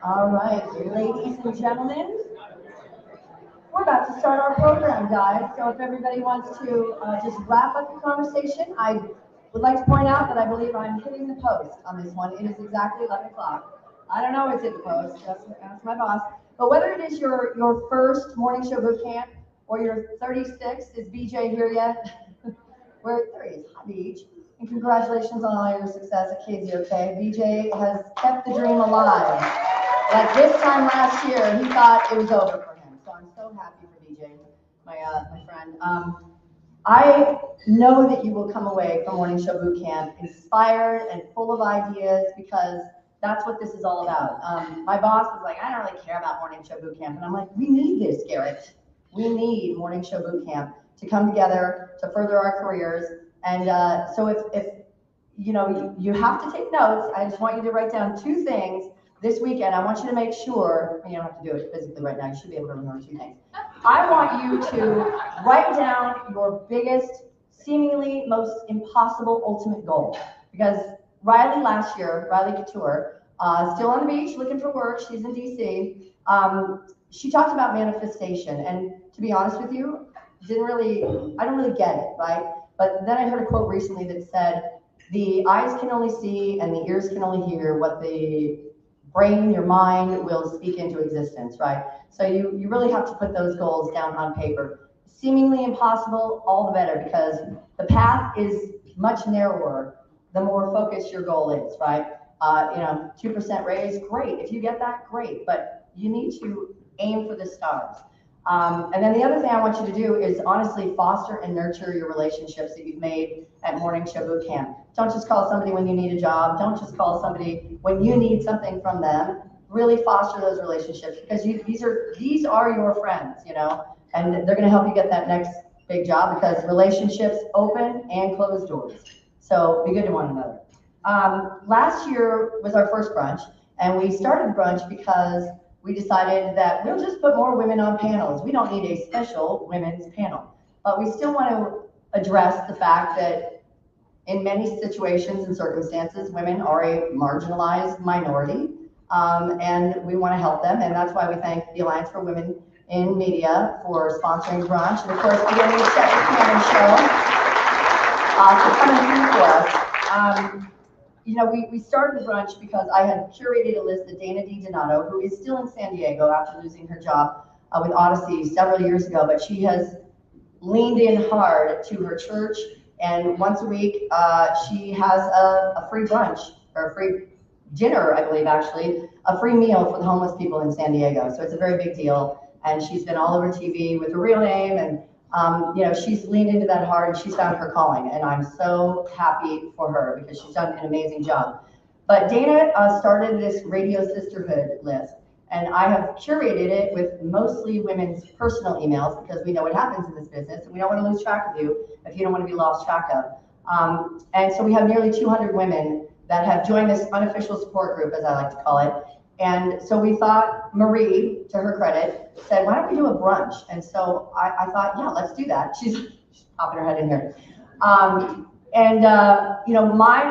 All right, ladies and gentlemen, we're about to start our program, guys. So if everybody wants to just wrap up the conversation, I would like to point out that I believe I'm hitting the post on this one. It is exactly 11 o'clock. I don't know what's in the post. That's my boss. But whether it is your first morning show boot camp or your 36th, is BJ here yet? We're at 30, Hot Beach. And congratulations on all your success at KZOK. BJ has kept the dream alive. Like this time last year, he thought it was over for him. So I'm so happy for BJ, my friend. I know that you will come away from Morning Show Boot Camp inspired and full of ideas because that's what this is all about. My boss was like, I don't really care about Morning Show Boot Camp. And I'm like, we need this, Garrett. We need Morning Show Boot Camp to come together to further our careers. And so if you have to take notes, I just want you to write down 2 things this weekend. I want you to make sure, you don't have to do it physically right now, you should be able to remember 2 things. I want you to write down your biggest, seemingly most impossible ultimate goal. Because Riley last year, Riley Couture, still on the beach looking for work, she's in DC, she talked about manifestation. And to be honest with you, I don't really get it, right? But then I heard a quote recently that said, the eyes can only see and the ears can only hear what the brain, your mind will speak into existence, right? So you really have to put those goals down on paper. Seemingly impossible, all the better, because the path is much narrower the more focused your goal is, right? 2% raise, great. If you get that, great. But you need to aim for the stars. And then the other thing I want you to do is honestly foster and nurture your relationships that you've made at Morning Show Boot Camp. Don't just call somebody when you need a job. Don't just call somebody when you need something from them. Really foster those relationships because these are your friends, and they're going to help you get that next big job because relationships open and close doors. So be good to one another. Last year was our first brunch, and we started brunch because we decided that we'll just put more women on panels. We don't need a special women's panel, but we still want to address the fact that in many situations and circumstances, women are a marginalized minority, and we want to help them. And that's why we thank the Alliance for Women in Media for sponsoring Brunch, and of course, beginning the second Cannon Show for coming through for us. We started Brunch because I had curated a list of Dana DiDonato, who is still in San Diego after losing her job with Odyssey several years ago, but she has leaned in hard to her church, and once a week she has a free brunch, or a free dinner, I believe actually, a free meal for the homeless people in San Diego. So it's a very big deal, and she's been all over TV with her real name, and she's leaned into that hard and she's found her calling, and I'm so happy for her because she's done an amazing job. But Dana started this Radio Sisterhood list, and I have curated it with mostly women's personal emails because we know what happens in this business and we don't want to lose track of you if you don't want to be lost track of. And so we have nearly 200 women that have joined this unofficial support group, as I like to call it. And so we thought, Marie, to her credit, said, why don't we do a brunch? And so I thought, yeah, let's do that. She's popping her head in here. My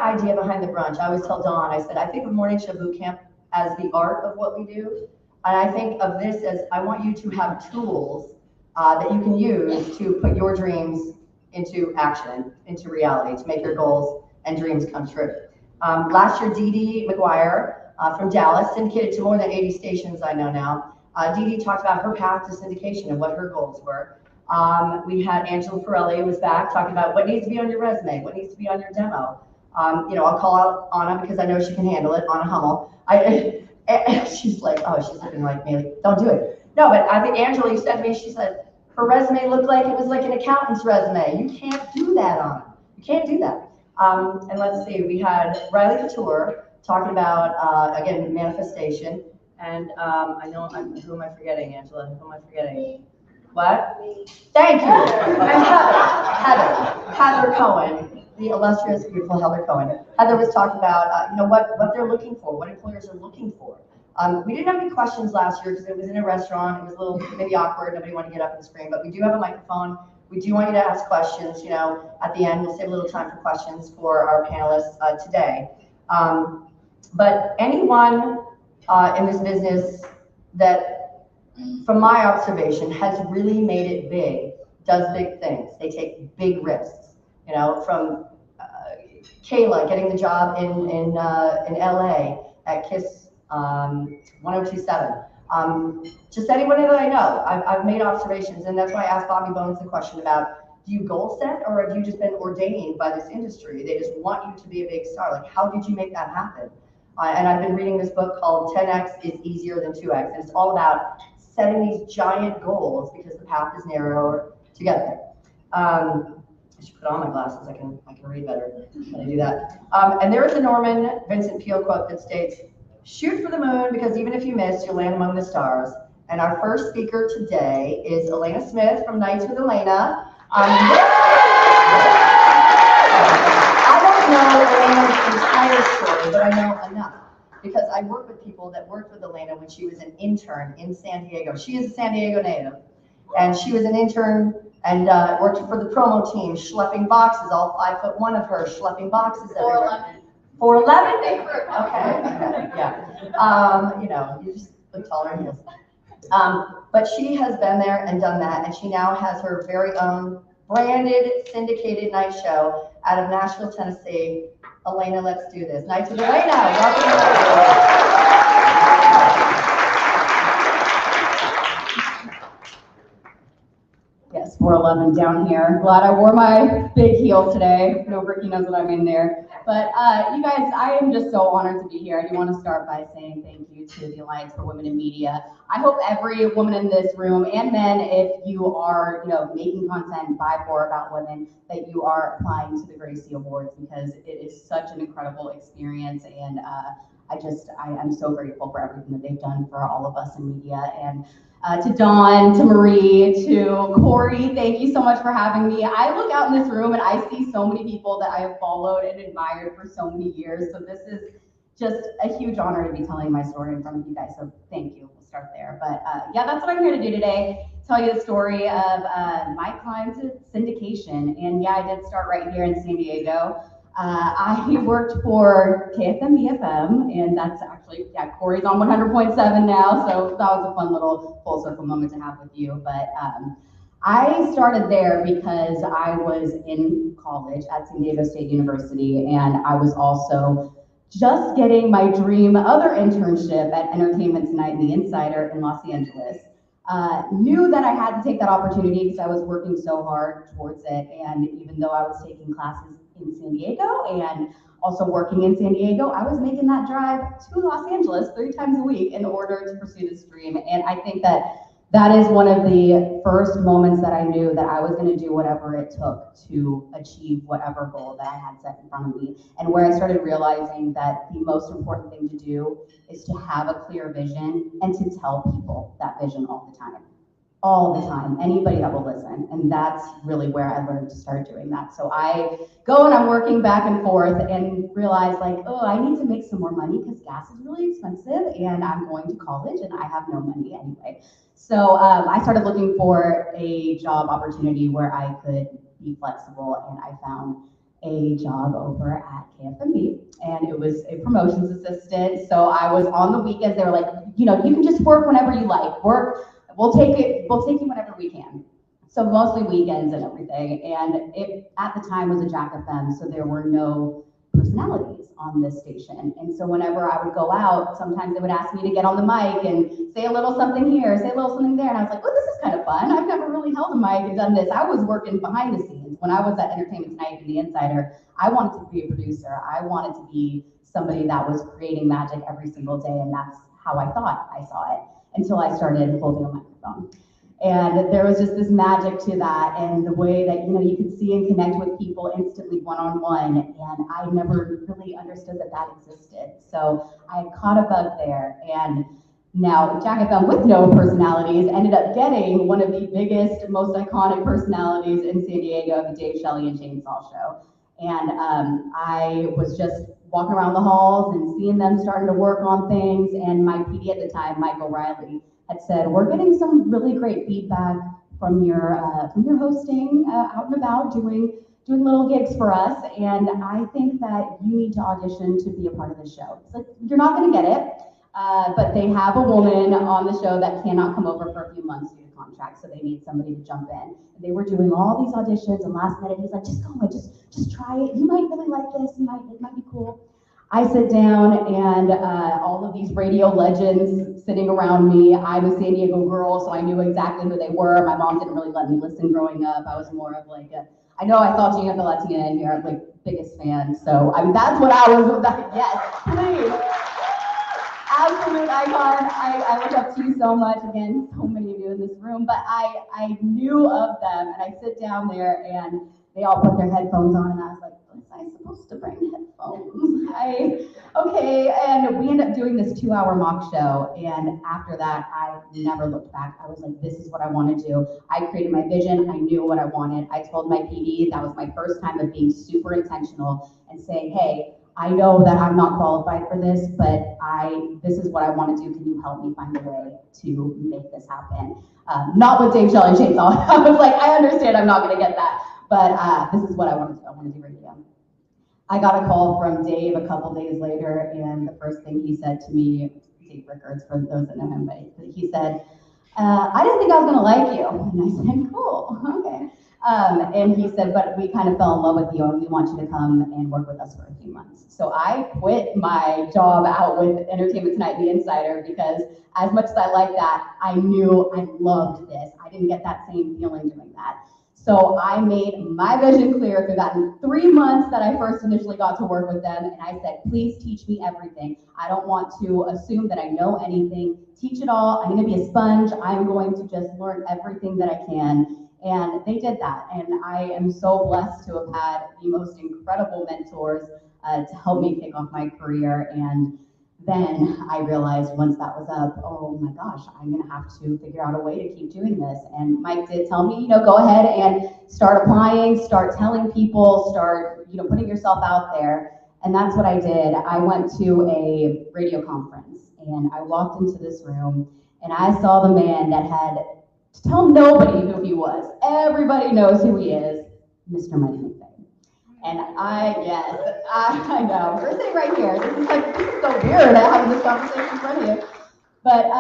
idea behind the brunch, I always tell Dawn, I said, I think of Morning Show Boot Camp as the art of what we do. And I think of this as, I want you to have tools that you can use to put your dreams into action, into reality, to make your goals and dreams come true. Last year, Dee Dee McGuire, from Dallas, syndicated to more than 80 stations I know now. Dee Dee talked about her path to syndication and what her goals were. We had Angela Perelli was back talking about what needs to be on your resume, what needs to be on your demo. I'll call out Anna because I know she can handle it, Anna Hummel. She's like, oh, she's looking like me, like, don't do it. No, but I think Angela said to me, she said, her resume looked like it was like an accountant's resume. You can't do that, Anna. You can't do that. And let's see, we had Riley Couture talking about, again, manifestation. And I know, who am I forgetting, Angela? Who am I forgetting? What? Thank you. And Heather Cohen, the illustrious, beautiful Heather Cohen. Heather was talking about, what they're looking for, what employers are looking for. We didn't have any questions last year because it was in a restaurant. It was a little maybe awkward. Nobody wanted to get up and scream, but we do have a microphone. We do want you to ask questions. At the end, we'll save a little time for questions for our panelists today. But anyone in this business that, from my observation, has really made it big, does big things. They take big risks, you know, from Kayla getting the job in LA at KISS 1027. Just anybody that I know, I've made observations, and that's why I asked Bobby Bones the question about, do you goal set, or have you just been ordained by this industry? They just want you to be a big star. Like, how did you make that happen? And I've been reading this book called 10X is Easier Than 2X, and it's all about setting these giant goals because the path is narrower to get there. I should put on my glasses. I can read better when I do that. And there is a Norman Vincent Peale quote that states, "Shoot for the moon, because even if you miss, you'll land among the stars." And our first speaker today is Elaina Smith from Nights with Elaina. I don't know Elaina's entire story, but I know enough because I work with people that worked with Elaina when she was an intern in San Diego. She is a San Diego native, and she was an intern and worked for the promo team, schlepping boxes, all 5'1" of her, schlepping boxes everywhere. 4'11"? Okay, yeah. You know, you just look taller than heels. But she has been there and done that, and she now has her very own branded, syndicated night show out of Nashville, Tennessee. Elaina, let's do this. Nights with Elaina. Welcome. Yes, 4'11" down here. Glad I wore my big heel today. No, Ricky knows what I'm in there. But you guys, I am just so honored to be here. I do want to start by saying thank you to the Alliance for Women in Media. I hope every woman in this room, and men, if you are, making content by, for, about women, that you are applying to the Gracie Awards, because it is such an incredible experience, and I'm so grateful for everything that they've done for all of us in media. And to Dawn, to Marie, to Corey, thank you so much for having me. I look out in this room and I see so many people that I have followed and admired for so many years. So this is just a huge honor to be telling my story in front of you guys. So thank you. We'll start there. But yeah, that's what I'm here to do today. Tell you the story of my climb to syndication. And yeah, I did start right here in San Diego. I worked for KFM BFM, and that's actually, Corey's on 100.7 now, so that was a fun little full circle moment to have with you. But I started there because I was in college at San Diego State University, and I was also just getting my dream other internship at Entertainment Tonight and The Insider in Los Angeles. Knew that I had to take that opportunity because I was working so hard towards it, and even though I was taking classes in San Diego and also working in San Diego, I was making that drive to Los Angeles 3 times a week in order to pursue this dream. And I think that is one of the first moments that I knew that I was going to do whatever it took to achieve whatever goal that I had set in front of me, and where I started realizing that the most important thing to do is to have a clear vision and to tell people that vision all the time. All the time, anybody that will listen. And that's really where I learned to start doing that. So I go and I'm working back and forth and realize I need to make some more money because gas is really expensive and I'm going to college and I have no money anyway. So I started looking for a job opportunity where I could be flexible, and I found a job over at KFMB, and it was a promotions assistant. So I was on the weekends. They were like, you can just work whenever you like. We'll take you whenever we can. So mostly weekends and everything. And it at the time was a Jack FM, so there were no personalities on this station. And so whenever I would go out, sometimes they would ask me to get on the mic and say a little something here, say a little something there. And I was like, oh, this is kind of fun. I've never really held a mic and done this. I was working behind the scenes. When I was at Entertainment Tonight and The Insider, I wanted to be a producer. I wanted to be somebody that was creating magic every single day. And that's how I thought I saw it until I started holding a microphone. And there was just this magic to that, and the way that you could see and connect with people instantly one-on-one, and I never really understood that existed. So I caught a bug there, and now Jack FM with no personalities ended up getting one of the biggest, most iconic personalities in San Diego, the Dave Shelley and Chainsaw Show. And I was just walking around the halls and seeing them starting to work on things, and my PD at the time, Michael Riley, had said, we're getting some really great feedback from your hosting out and about, doing little gigs for us, and I think that you need to audition to be a part of the show. It's like, you're not gonna get it. But they have a woman on the show that cannot come over for a few months due to contract, so they need somebody to jump in. And they were doing all these auditions, and last minute he's like, just go, just try it. You might really like this. It might be cool. I sit down, and all of these radio legends sitting around me. I'm a San Diego girl, so I knew exactly who they were. My mom didn't really let me listen growing up. I was more of like I know I saw Gina the Latina in here, like biggest fan. So I mean, that's what I was. Yes, please. Absolute icon. I look up to you so much. Again, so many of you in this room, but I knew of them, and I sit down there, and they all put their headphones on, and I was like, was I supposed to bring headphones? Okay, and we ended up doing this 2-hour mock show, and after that, I never looked back. I was like, this is what I want to do. I created my vision. I knew what I wanted. I told my PD, that was my first time of being super intentional and saying, hey, I know that I'm not qualified for this, but this is what I want to do. Can you help me find a way to make this happen? Not with Dave Shelley Chainsaw. I was like, I understand I'm not going to get that, but this is what I want to do. I want to do radio. I got a call from Dave a couple days later, and the first thing he said to me, Dave Rickards, for those that know him, but he said, I didn't think I was going to like you. And I said, cool, okay. And he said, but we kind of fell in love with you, and we want you to come and work with us for a few months. So I quit my job out with Entertainment Tonight, The Insider, because as much as I liked that, I knew I loved this. I didn't get that same feeling doing that. So I made my vision clear through that 3 months that I first initially got to work with them. And I said, please teach me everything. I don't want to assume that I know anything. Teach it all. I'm going to be a sponge. I'm going to just learn everything that I can. And they did that. And I am so blessed to have had the most incredible mentors to help me kick off my career. And then I realized once that was up, oh my gosh, I'm going to have to figure out a way to keep doing this. And Mike did tell me, go ahead and start applying, start telling people, start, putting yourself out there. And that's what I did. I went to a radio conference, and I walked into this room, and I saw the man that had to tell nobody who he was. Everybody knows who he is, Mr. Mike McVeigh. And I know, we're sitting right here. This is so weird having this conversation in front of you. But,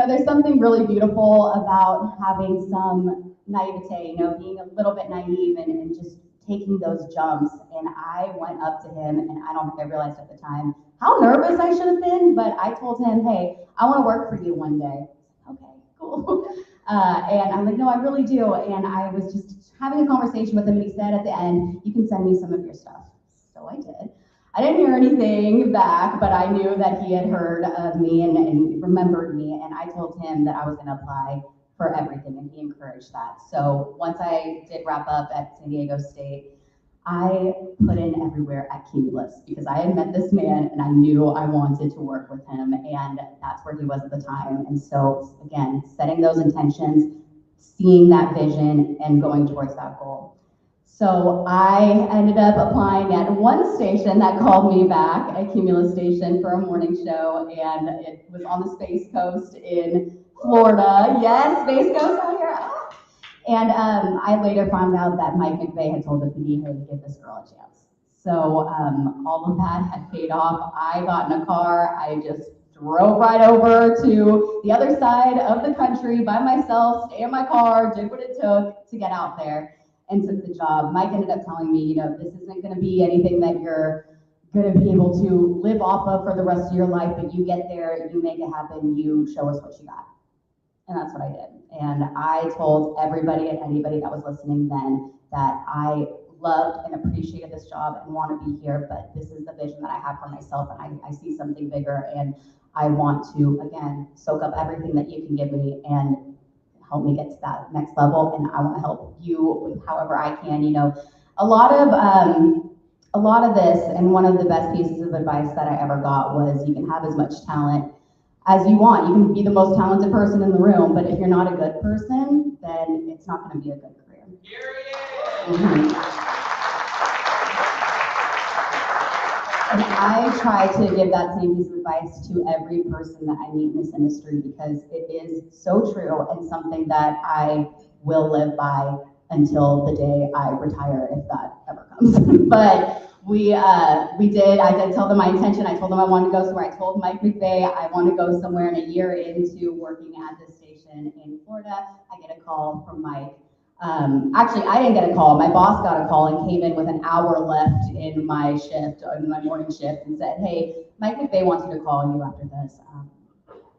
there's something really beautiful about having some naivete, being a little bit naive and just taking those jumps. And I went up to him, and I don't think I realized at the time how nervous I should have been, but I told him, hey, I want to work for you one day. Okay, cool. And I'm like, no, I really do. And I was just having a conversation with him, and he said at the end, you can send me some of your stuff. So I did. I didn't hear anything back, but I knew that he had heard of me and remembered me, and I told him that I was going to apply for everything, and he encouraged that. So once I did wrap up at San Diego State, I put in everywhere at Cumulus because I had met this man and I knew I wanted to work with him, and that's where he was at the time. And so again, setting those intentions, seeing that vision, and going towards that goal. So I ended up applying at one station that called me back, a Cumulus station, for a morning show, and it was on the Space Coast in Florida. Yes, Space Coast out here. And I later found out that Mike McVeigh had told the PD, hey, give this girl a chance. So all of that had paid off. I got in a car. I just drove right over to the other side of the country by myself, stayed in my car, did what it took to get out there, and took the job. Mike ended up telling me, this isn't going to be anything that you're going to be able to live off of for the rest of your life, but you get there, you make it happen, you show us what you got. And that's what I did. And I told everybody and anybody that was listening then that I loved and appreciated this job and want to be here, but this is the vision that I have for myself, and I see something bigger, and I want to, again, soak up everything that you can give me and help me get to that next level, and I want to help you with however I can. A lot of this, and one of the best pieces of advice that I ever got was, you can have as much talent as you want. You can be the most talented person in the room, but if you're not a good person, then it's not going to be a good career. And I try to give that same piece of advice to every person that I meet in this industry, because it is so true and something that I will live by until the day I retire, if that ever comes. But I did tell them my intention. I told them I wanted to go somewhere. I told Mike McVeigh I want to go somewhere, and a year into working at this station in Florida, I get a call from Mike. Actually, I didn't get a call. My boss got a call and came in with an hour left in my shift, in my morning shift, and said, "Hey, Mike McVeigh wants you to call you after this."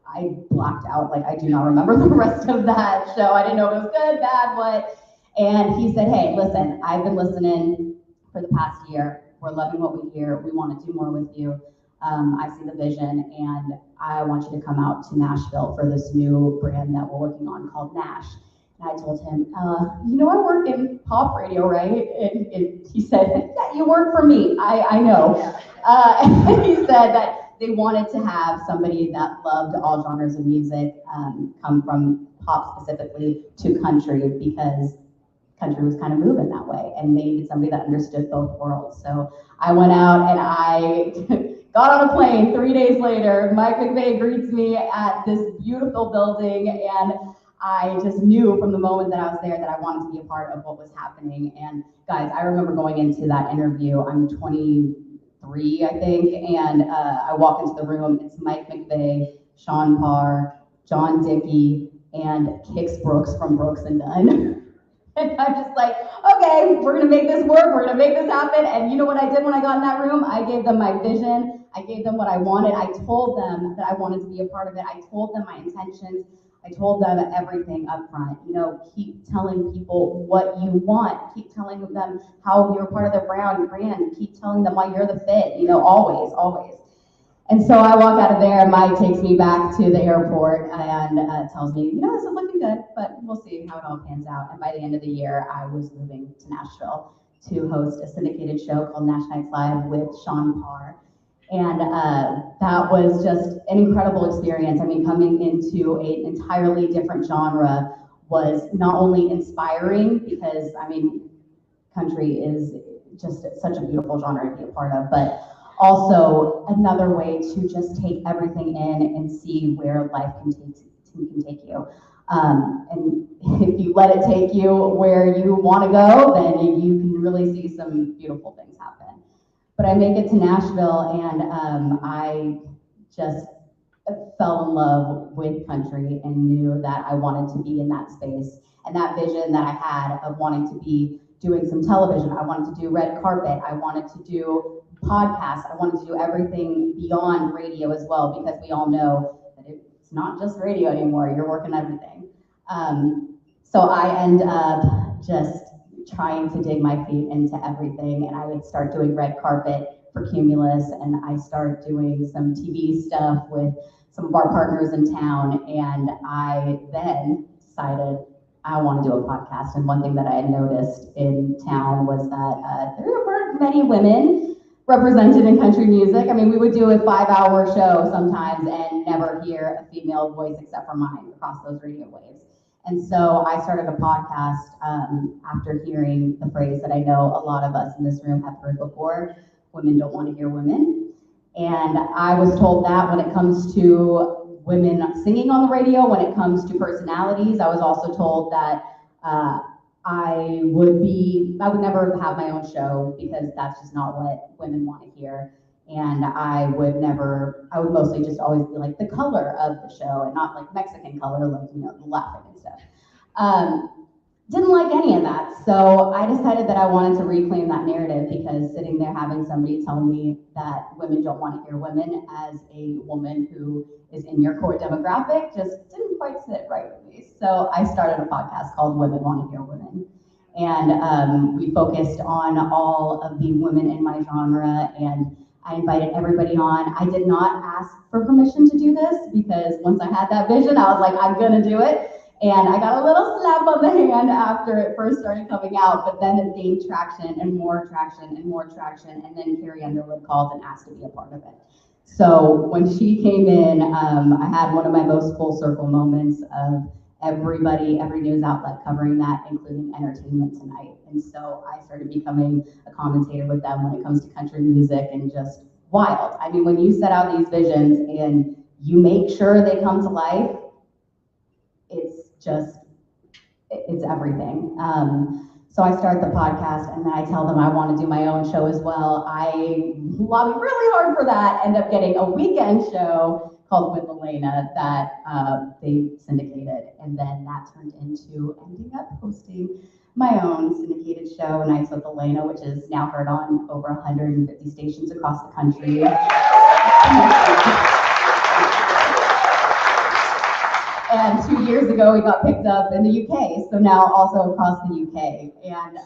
I blacked out, like I do not remember the rest of that show. I didn't know if it was good, bad, what. And he said, "Hey, listen, I've been listening for the past year. We're loving what we hear. We want to do more with you. I see the vision, and I want you to come out to Nashville for this new brand that we're working on called Nash." And I told him, I work in pop radio, right? And he said, "Yeah, you work for me. I know." And he said that they wanted to have somebody that loved all genres of music, come from pop specifically to country, because country was kind of moving that way, and they needed somebody that understood both worlds. So I went out and I got on a plane. 3 days later, Mike McVeigh greets me at this beautiful building, and I just knew from the moment that I was there that I wanted to be a part of what was happening. And guys, I remember going into that interview. I'm 23, I think, and I walk into the room. It's Mike McVeigh, Sean Parr, John Dickey, and Kix Brooks from Brooks and Dunn. And I'm just like, okay, we're gonna make this work, we're gonna make this happen. And you know what I did when I got in that room? I gave them my vision, I gave them what I wanted, I told them that I wanted to be a part of it, I told them my intentions, I told them everything up front. Keep telling people what you want, keep telling them how you're part of their brand, keep telling them why you're the fit, always, always. And so I walk out of there, and Mike takes me back to the airport and tells me, this is looking good, but we'll see how it all pans out. And by the end of the year, I was moving to Nashville to host a syndicated show called Nash Nights Live with Sean Parr. And that was just an incredible experience. I mean, coming into an entirely different genre was not only inspiring, because, country is just such a beautiful genre to be a part of, but also another way to just take everything in and see where life can take you. And if you let it take you where you want to go, then you can really see some beautiful things happen. But I make it to Nashville, and I just fell in love with country and knew that I wanted to be in that space. And that vision that I had of wanting to be doing some television, I wanted to do red carpet, I wanted to do podcasts, I wanted to do everything beyond radio as well, because we all know that it's not just radio anymore, you're working everything. So I end up just trying to dig my feet into everything, and I would start doing red carpet for Cumulus, and I start doing some TV stuff with some of our partners in town, and I then decided I want to do a podcast. And one thing that I had noticed in town was that there weren't many women represented in country music. I mean, we would do a 5-hour show sometimes and never hear a female voice except for mine across those radio waves. And so I started a podcast after hearing the phrase that I know a lot of us in this room have heard before: women don't want to hear women. And I was told that when it comes to women singing on the radio, when it comes to personalities, I was also told that I would never have my own show, because that's just not what women want to hear. And I would mostly just always be like the color of the show, and not like Mexican color, like, the laughing and stuff. Didn't like any of that. So I decided that I wanted to reclaim that narrative, because sitting there having somebody tell me that women don't want to hear women as a woman who is in your core demographic just didn't quite sit right with me. So I started a podcast called Women Want to Hear Women. And we focused on all of the women in my genre, and I invited everybody on. I did not ask for permission to do this, because once I had that vision, I was like, I'm gonna do it. And I got a little slap on the hand after it first started coming out, but then it gained traction and more traction and more traction, and then Carrie Underwood called and asked to be a part of it. So when she came in, I had one of my most full circle moments of every news outlet covering that, including Entertainment Tonight. And so I started becoming a commentator with them when it comes to country music, and just wild. I mean, when you set out these visions and you make sure they come to life, it's everything. So I start the podcast and then I tell them I want to do my own show as well. I lobby really hard for that, end up getting a weekend show called With Elaina that they syndicated. And then that turned into ending up hosting my own syndicated show, Nights with Elaina, which is now heard on over 150 stations across the country. And 2 years ago, we got picked up in the UK, so now also across the UK. And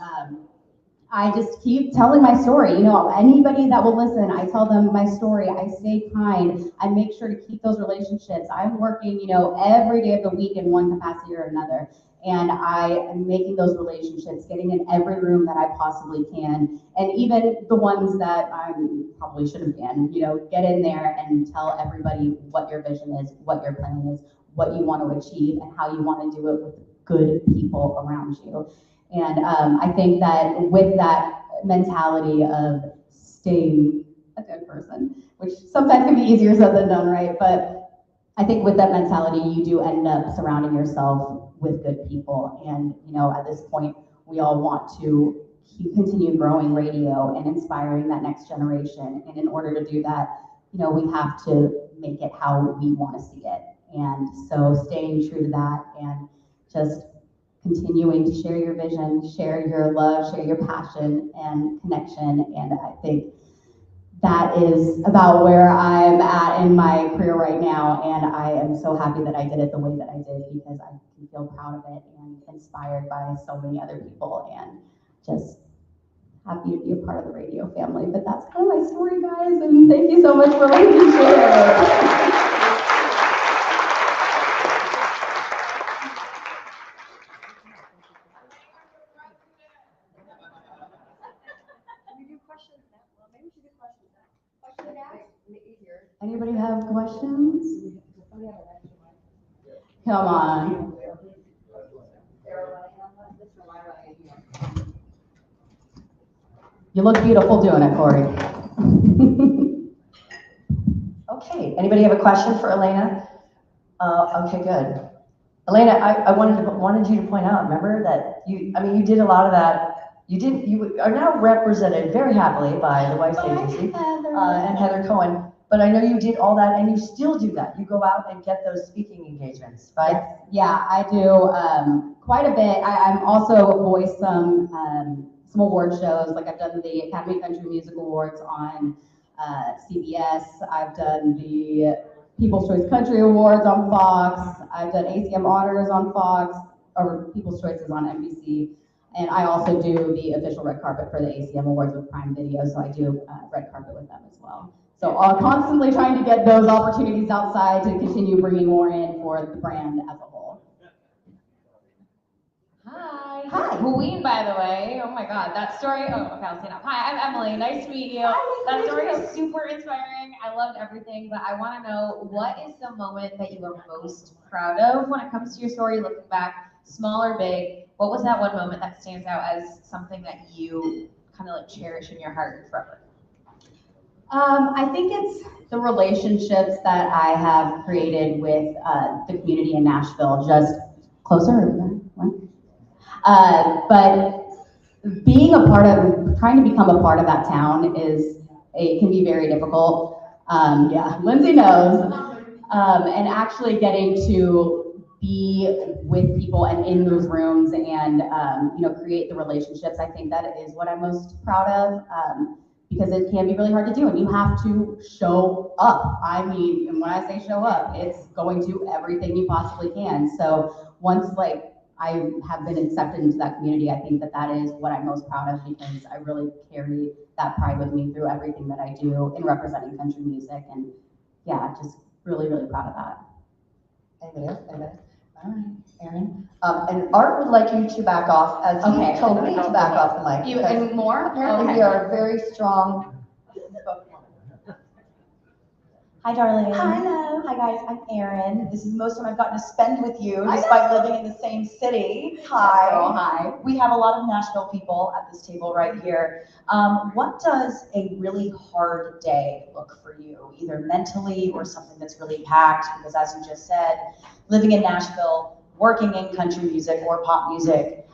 I just keep telling my story. You know, anybody that will listen, I tell them my story. I stay kind. I make sure to keep those relationships. I'm working, you know, every day of the week in one capacity or another. And I am making those relationships, getting in every room that I possibly can. And even the ones that I probably shouldn't been, you know, get in there and tell everybody what your vision is, what your plan is, what you want to achieve, and how you want to do it with good people around you. And I think that with that mentality of staying a good person, which sometimes can be easier said than done, right? But I think with that mentality, you do end up surrounding yourself with good people. And, you know, at this point, we all want to continue growing radio and inspiring that next generation. And in order to do that, you know, we have to make it how we want to see it. And so staying true to that and just continuing to share your vision, share your love, share your passion and connection. And I think that is about where I'm at in my career right now. And I am so happy that I did it the way that I did, because I can feel proud of it and inspired by so many other people, and just happy to be a part of the radio family. But that's kind of my story, guys. And thank you so much for letting me share. Anybody have questions? Come on. You look beautiful doing it, Corey. Okay, anybody have a question for Elaina? Okay, good. Elaina, I wanted you to point out, remember that you did a lot of that. You are now represented very happily by the Wife's Agency and Heather Cohen. But I know you did all that, and you still do that. You go out and get those speaking engagements, right? Yes. Yeah, I do quite a bit. I'm also voiced some award shows. Like I've done the Academy Country Music Awards on CBS. I've done the People's Choice Country Awards on Fox. I've done ACM Honors on Fox, or People's Choices on NBC. And I also do the official red carpet for the ACM Awards with Prime Video, so I do red carpet with them as well. So constantly trying to get those opportunities outside to continue bringing more in for the brand as a whole. Hi. Hi. Queen, by the way. Oh my God, that story. Oh, okay, I'll stand up. Hi, I'm Emily. Nice to meet you. That story is super inspiring. I loved everything, but I want to know, what is the moment that you are most proud of when it comes to your story, looking back, small or big? What was that one moment that stands out as something that you kind of like cherish in your heart forever? I think it's the relationships that I have created with the community in Nashville. Just closer, but being a part of, trying to become a part of that town it can be very difficult. Yeah, Lindsay knows. And actually getting to be with people and in those rooms and create the relationships. I think that is what I'm most proud of. Because it can be really hard to do, and you have to show up. I mean, and when I say show up, it's going to everything you possibly can. So once I have been accepted into that community, I think that is what I'm most proud of, because I really carry that pride with me through everything that I do in representing country music, and yeah, just really, really proud of that. Anybody else? Anybody? All right, Aaron. And Art would like you to back off, as he told me to back off the mic. You and more? Apparently we are very strong. Hi, darling. Hello. Hi, guys. I'm Erin. This is the most time I've gotten to spend with you, despite living in the same city. Hi. Girl, hi. We have a lot of Nashville people at this table right here. What does a really hard day look for you, either mentally or something that's really packed? Because as you just said, living in Nashville, working in country music or pop music,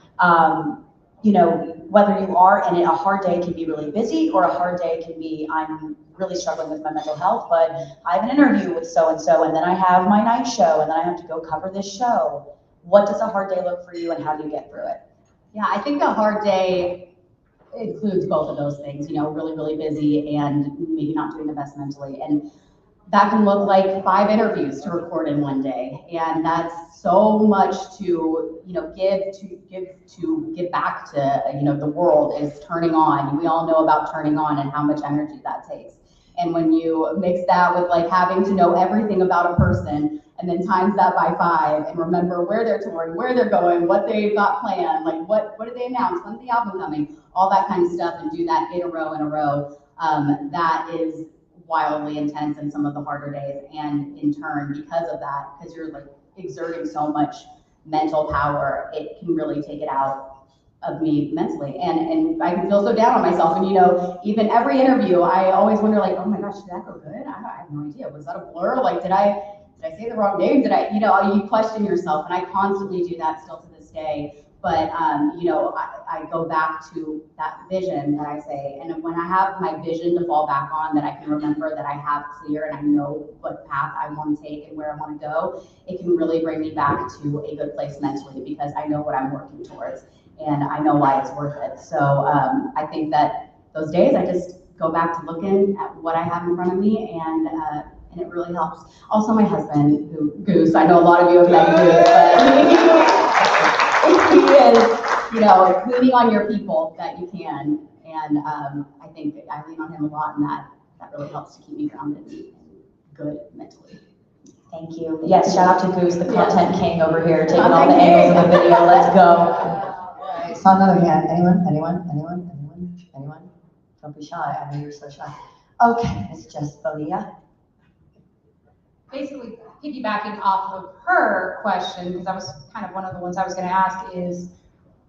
you know, whether you are, and a hard day can be really busy, or a hard day can be, I'm really struggling with my mental health, but I have an interview with so-and-so, and then I have my night show, and then I have to go cover this show. What does a hard day look for you, and how do you get through it? Yeah, I think a hard day includes both of those things, you know, really, really busy and maybe not doing the best mentally. And that can look like 5 interviews to record in one day. And that's so much to, you know, give back to, you know, the world is turning on. We all know about turning on and how much energy that takes. And when you mix that with like having to know everything about a person and then times that by 5 and remember where they're touring, where they're going, what they've got planned, like what did they announce, when's the album coming, all that kind of stuff, and do that in a row, that is wildly intense in some of the harder days. And in turn, because of that, because you're like exerting so much mental power, it can really take it out of me mentally. And I can feel so down on myself. And, you know, even every interview, I always wonder like, oh my gosh, did that go good? I have no idea. Was that a blur? Like, did I say the wrong name? Did I, you know, you question yourself. And I constantly do that still to this day. But, you know, I go back to that vision that I say, and when I have my vision to fall back on, that I can remember that I have clear and I know what path I want to take and where I want to go, it can really bring me back to a good place mentally, because I know what I'm working towards and I know why it's worth it. So I think that those days I just go back to looking at what I have in front of me, and it really helps. Also, my husband, Goose, I know a lot of you have met Goose, but he is, you know, leaning on your people that you can. And I think I lean on him a lot, and that really helps to keep me grounded and good mentally. Thank you. Yes, shout out to Goose, the content king over here, taking all the angles of the video. Let's go. I saw another hand. Anyone? Don't be shy. I know you're so shy. Okay, Miss Jess Bonilla. Basically, piggybacking off of her question, because that was kind of one of the ones I was going to ask, is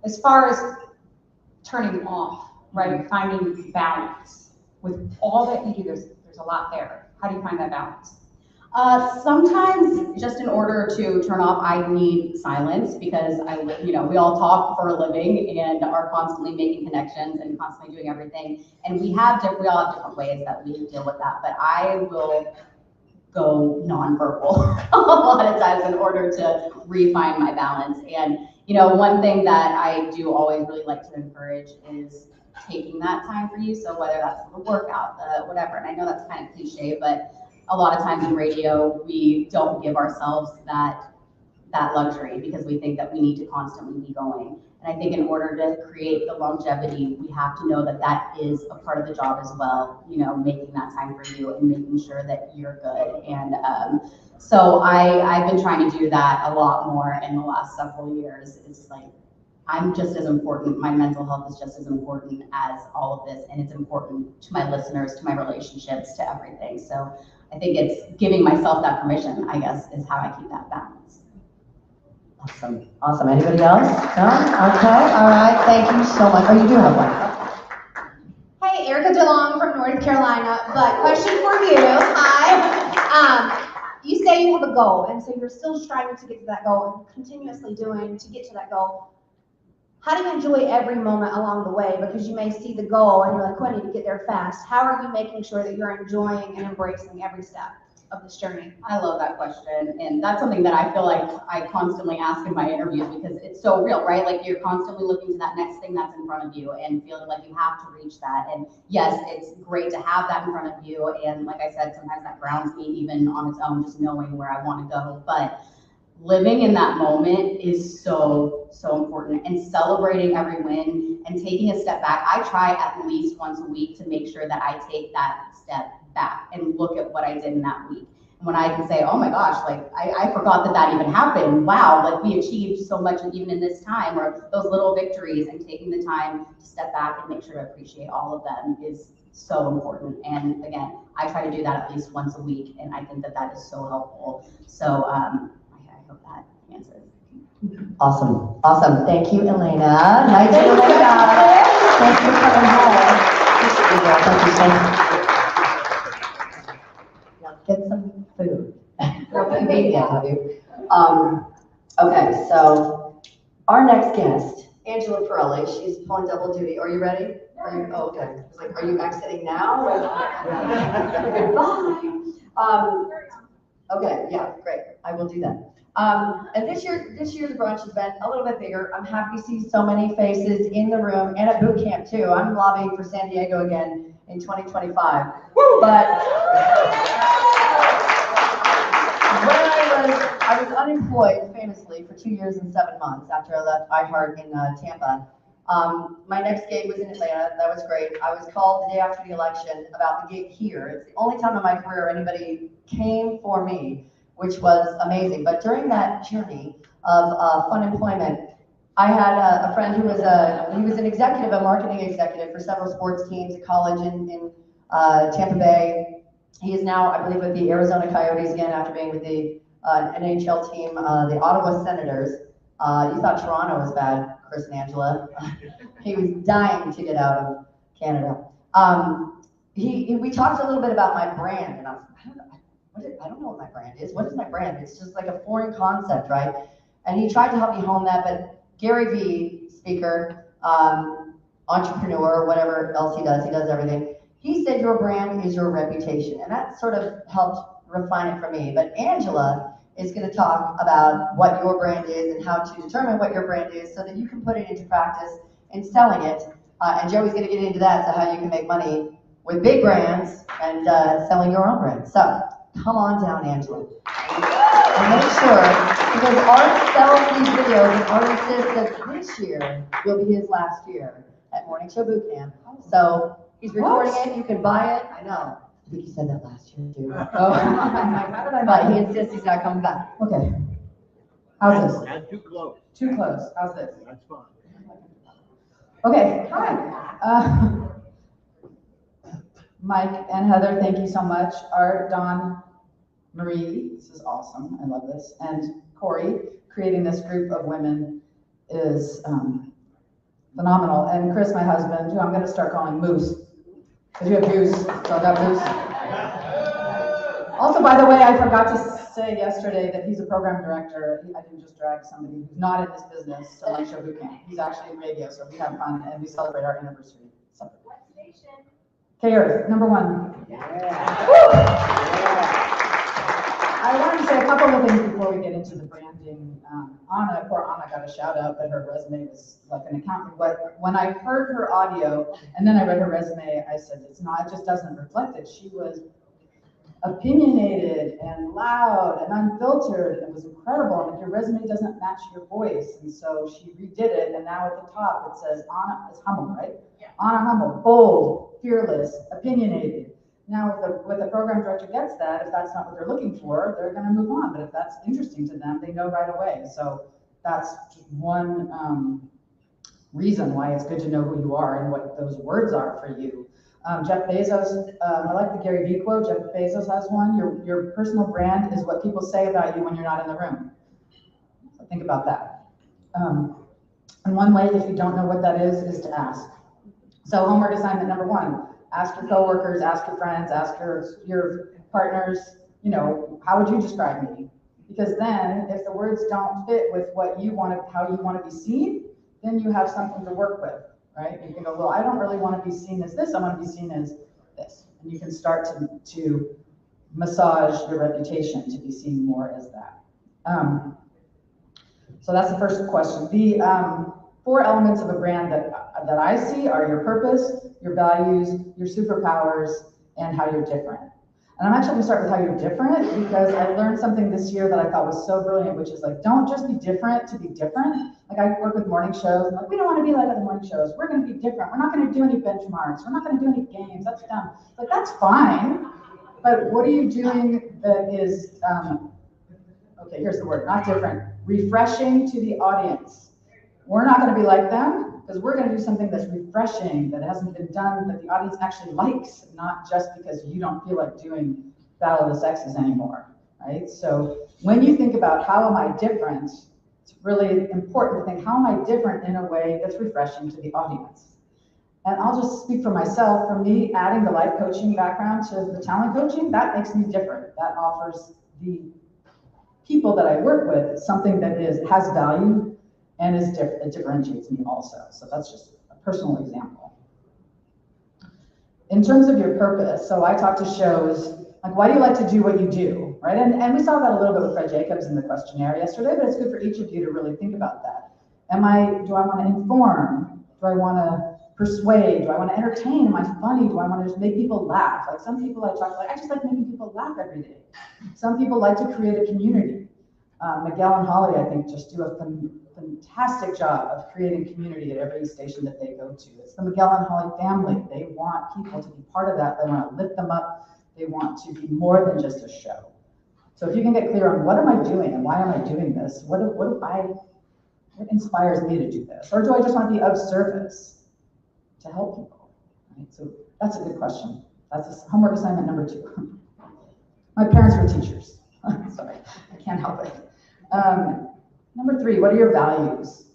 as far as turning off, right? Finding balance with all that you do. There's a lot there. How do you find that balance? Sometimes just in order to turn off, I need silence, because I live, you know, we all talk for a living and are constantly making connections and constantly doing everything. And we all have different ways that we deal with that, but I will go nonverbal a lot of times in order to refine my balance. And, you know, one thing that I do always really like to encourage is taking that time for you. So whether that's the workout, the whatever, and I know that's kind of cliche, but a lot of times in radio, we don't give ourselves that luxury, because we think that we need to constantly be going. And I think in order to create the longevity, we have to know that that is a part of the job as well, you know, making that time for you and making sure that you're good. And so I've been trying to do that a lot more in the last several years. It's like, I'm just as important. My mental health is just as important as all of this. And it's important to my listeners, to my relationships, to everything. So I think it's giving myself that permission, I guess, is how I keep that balance. Awesome. Anybody else? No? Okay, all right, thank you so much. Oh, you do have one. Hey, Erica DeLong from North Carolina, but question for you. Hi. You say you have a goal, and so you're still striving to get to that goal and continuously doing to get to that goal. How do you enjoy every moment along the way? Because you may see the goal and you're like, well, I need to get there fast. How are you making sure that you're enjoying and embracing every step of this journey? I love that question. And that's something that I feel like I constantly ask in my interviews, because it's so real, right? Like, you're constantly looking to that next thing that's in front of you and feeling like you have to reach that. And yes, it's great to have that in front of you. And like I said, sometimes that grounds me even on its own, just knowing where I want to go. But living in that moment is so important, and celebrating every win and taking a step back. I try at least once a week to make sure that I take that step back and look at what I did in that week. And when I can say, oh my gosh, like I forgot that even happened. Wow, like we achieved so much even in this time, or those little victories, and taking the time to step back and make sure to appreciate all of them is so important. And again, I try to do that at least once a week, and I think that that is so helpful. So I hope that answers. Awesome. Thank you, Elaina. Nice to meet you. Thanks for coming home. Thank you so much. Now get some food. Okay, maybe I love you. Okay, so our next guest Angela Perelli. She's pulling double duty. Are you ready? Are you, oh, okay. It's like, are you exiting now? Goodbye. Okay, yeah, great. I will do that. And this year the brunch has been a little bit bigger. I'm happy to see so many faces in the room and at boot camp too. I'm lobbying for San Diego again in 2025. But when I was unemployed famously for 2 years and 7 months after I left iHeart in Tampa. My next gig was in Atlanta. That was great. I was called the day after the election about the gig here. It's the only time in my career anybody came for me, which was amazing. But during that journey of fun employment, I had a friend who was he was an executive, a marketing executive for several sports teams at college in Tampa Bay. He is now, I believe, with the Arizona Coyotes again after being with the NHL team, the Ottawa Senators. You thought Toronto was bad, Chris and Angela. He was dying to get out of Canada. We talked a little bit about my brand, and I don't know what my brand is. What is my brand? It's just like a foreign concept, right? And he tried to help me hone that, but Gary Vee, speaker, entrepreneur, whatever else he does everything. He said your brand is your reputation, and that sort of helped refine it for me. But Angela is going to talk about what your brand is and how to determine what your brand is so that you can put it into practice in selling it. And Joey's going to get into that, so how you can make money with big brands and selling your own brand. So come on down, Angela. And make sure, because Art sells these videos, and Art insists that this year will be his last year at Morning Show Boot Camp. So he's recording it, you can buy it. I know. I think you said that last year too. Oh, how did I buy? He insists he's not coming back. Okay. How's this? Not too close. Too close. How's this? That's fine. Okay. Hi. Mike and Heather, thank you so much. Art, Dawn, Marie, this is awesome. I love this. And Corey, creating this group of women is phenomenal. And Chris, my husband, who I'm going to start calling Moose. Because you have Moose, so I got Moose. Also, by the way, I forgot to say yesterday that he's a program director. I didn't just drag somebody who's not in this business to Lunch Show Boot Camp. He's actually in radio, so we have fun and we celebrate our anniversary. So. Okay, Earth, number 1. I wanted to say a couple of things before we get into the branding. Poor Anna got a shout out that her resume was like an accountant. But when I heard her audio and then I read her resume, I said, it just doesn't reflect it. She was opinionated and loud and unfiltered. It was incredible. And your resume doesn't match your voice. And so she redid it. And now at the top it says Anna is humble, right? Yeah. Anna humble, bold, fearless, opinionated. Now, if the program director gets that, if that's not what they're looking for, they're going to move on. But if that's interesting to them, they know right away. So that's one reason why it's good to know who you are and what those words are for you. Jeff Bezos, I like the Gary Vee quote. Jeff Bezos has one. Your personal brand is what people say about you when you're not in the room. So think about that. And one way, if you don't know what that is to ask. So homework assignment number 1. Ask your coworkers, ask your friends, ask your partners, how would you describe me? Because then if the words don't fit with what you want to, how you want to be seen, then you have something to work with, right? You can go, well, I don't really want to be seen as this, I want to be seen as this. And you can start to massage your reputation to be seen more as that. So that's the first question. The 4 elements of a brand that I see are your purpose, your values, your superpowers, and how you're different. And I'm actually going to start with how you're different because I learned something this year that I thought was so brilliant, which is like, don't just be different to be different. Like I work with morning shows, and like, we don't want to be like other morning shows. We're going to be different. We're not going to do any benchmarks. We're not going to do any games. That's dumb. But that's fine. But what are you doing that is, okay, here's the word, not different, refreshing to the audience. We're not going to be like them because we're going to do something that's refreshing, that hasn't been done, that the audience actually likes, not just because you don't feel like doing Battle of the Sexes anymore, right? So when you think about how am I different, it's really important to think, how am I different in a way that's refreshing to the audience? And I'll just speak for myself. For me, adding the life coaching background to the talent coaching, that makes me different. That offers the people that I work with something that has value and it differentiates me also. So that's just a personal example. In terms of your purpose, so I talk to shows, like, why do you like to do what you do, right? And we saw that a little bit with Fred Jacobs in the questionnaire yesterday, but it's good for each of you to really think about that. Do I want to inform? Do I want to persuade? Do I want to entertain? Am I funny? Do I want to just make people laugh? Like some people I talk to, like, I just like making people laugh every day. Some people like to create a community. Miguel and Holly, I think, just do a fantastic job of creating community at every station that they go to. It's the Miguel and Holly family. They want people to be part of that. They want to lift them up. They want to be more than just a show. So if you can get clear on what am I doing and why am I doing this? What inspires me to do this? Or do I just want to be of service to help people? Right? So that's a good question. That's homework assignment number 2. My parents were teachers. Sorry, I can't help it. Number 3, what are your values?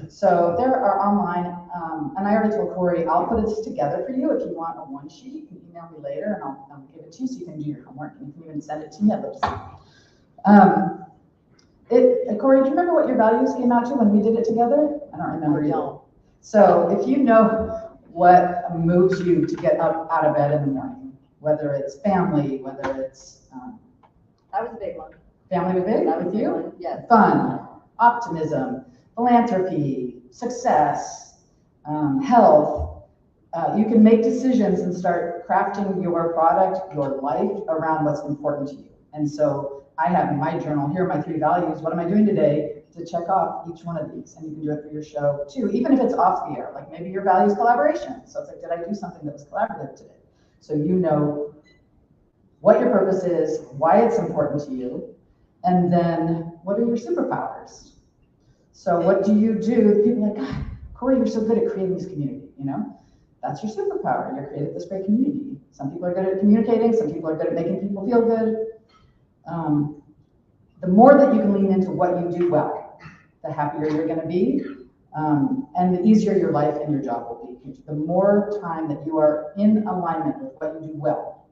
So there are online, and I already told Corey, I'll put this together for you. If you want a one sheet, you can email me later and I'll give it to you so you can do your homework. And you can even send it to me. I'd love to see. Corey, do you remember what your values came out to when we did it together? I don't remember either. So if you know what moves you to get up out of bed in the morning, whether it's family, whether it's That was a big one. family was big, That was with a big you? one, yes. Fun, optimism, philanthropy, success, health. You can make decisions and start crafting your product, your life around what's important to you. And so I have in my journal, here are my 3 values. What am I doing today to check off each one of these? And you can do it for your show too, even if it's off the air. Like maybe your value is collaboration. So it's like, did I do something that was collaborative today? So you know what your purpose is, why it's important to you, and then what are your superpowers? So what do you do? People are like, God, Corey, you're so good at creating this community, you know? That's your superpower. You're creating this great community. Some people are good at communicating. Some people are good at making people feel good. The more that you can lean into what you do well, the happier you're going to be, and the easier your life and your job will be. The more time that you are in alignment with what you do well,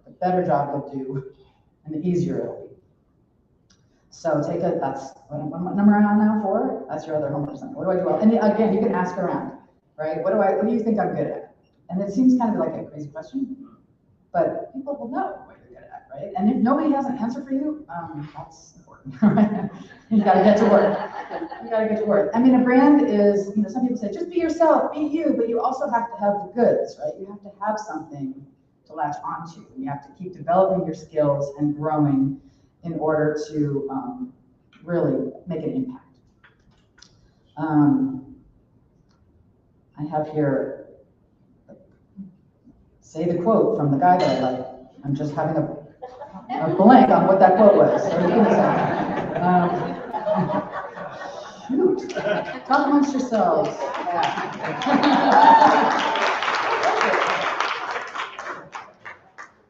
the better job you'll do, and the easier it'll be. So that's what number am I on now? 4? That's your other homework assignment. What do I do well? And again, you can ask around, right? What do you think I'm good at? And it seems kind of like a crazy question, but people will know what you're good at, right? And if nobody has an answer for you, that's important, right? You gotta get to work. You gotta get to work. I mean, a brand is, some people say, just be yourself, be you, but you also have to have the goods, right? You have to have something to latch onto. And you have to keep developing your skills and growing in order to really make an impact. I have here, say the quote from the guy that I like. I'm just having a blank on what that quote was. So give me a second. Shoot, talk amongst yourselves.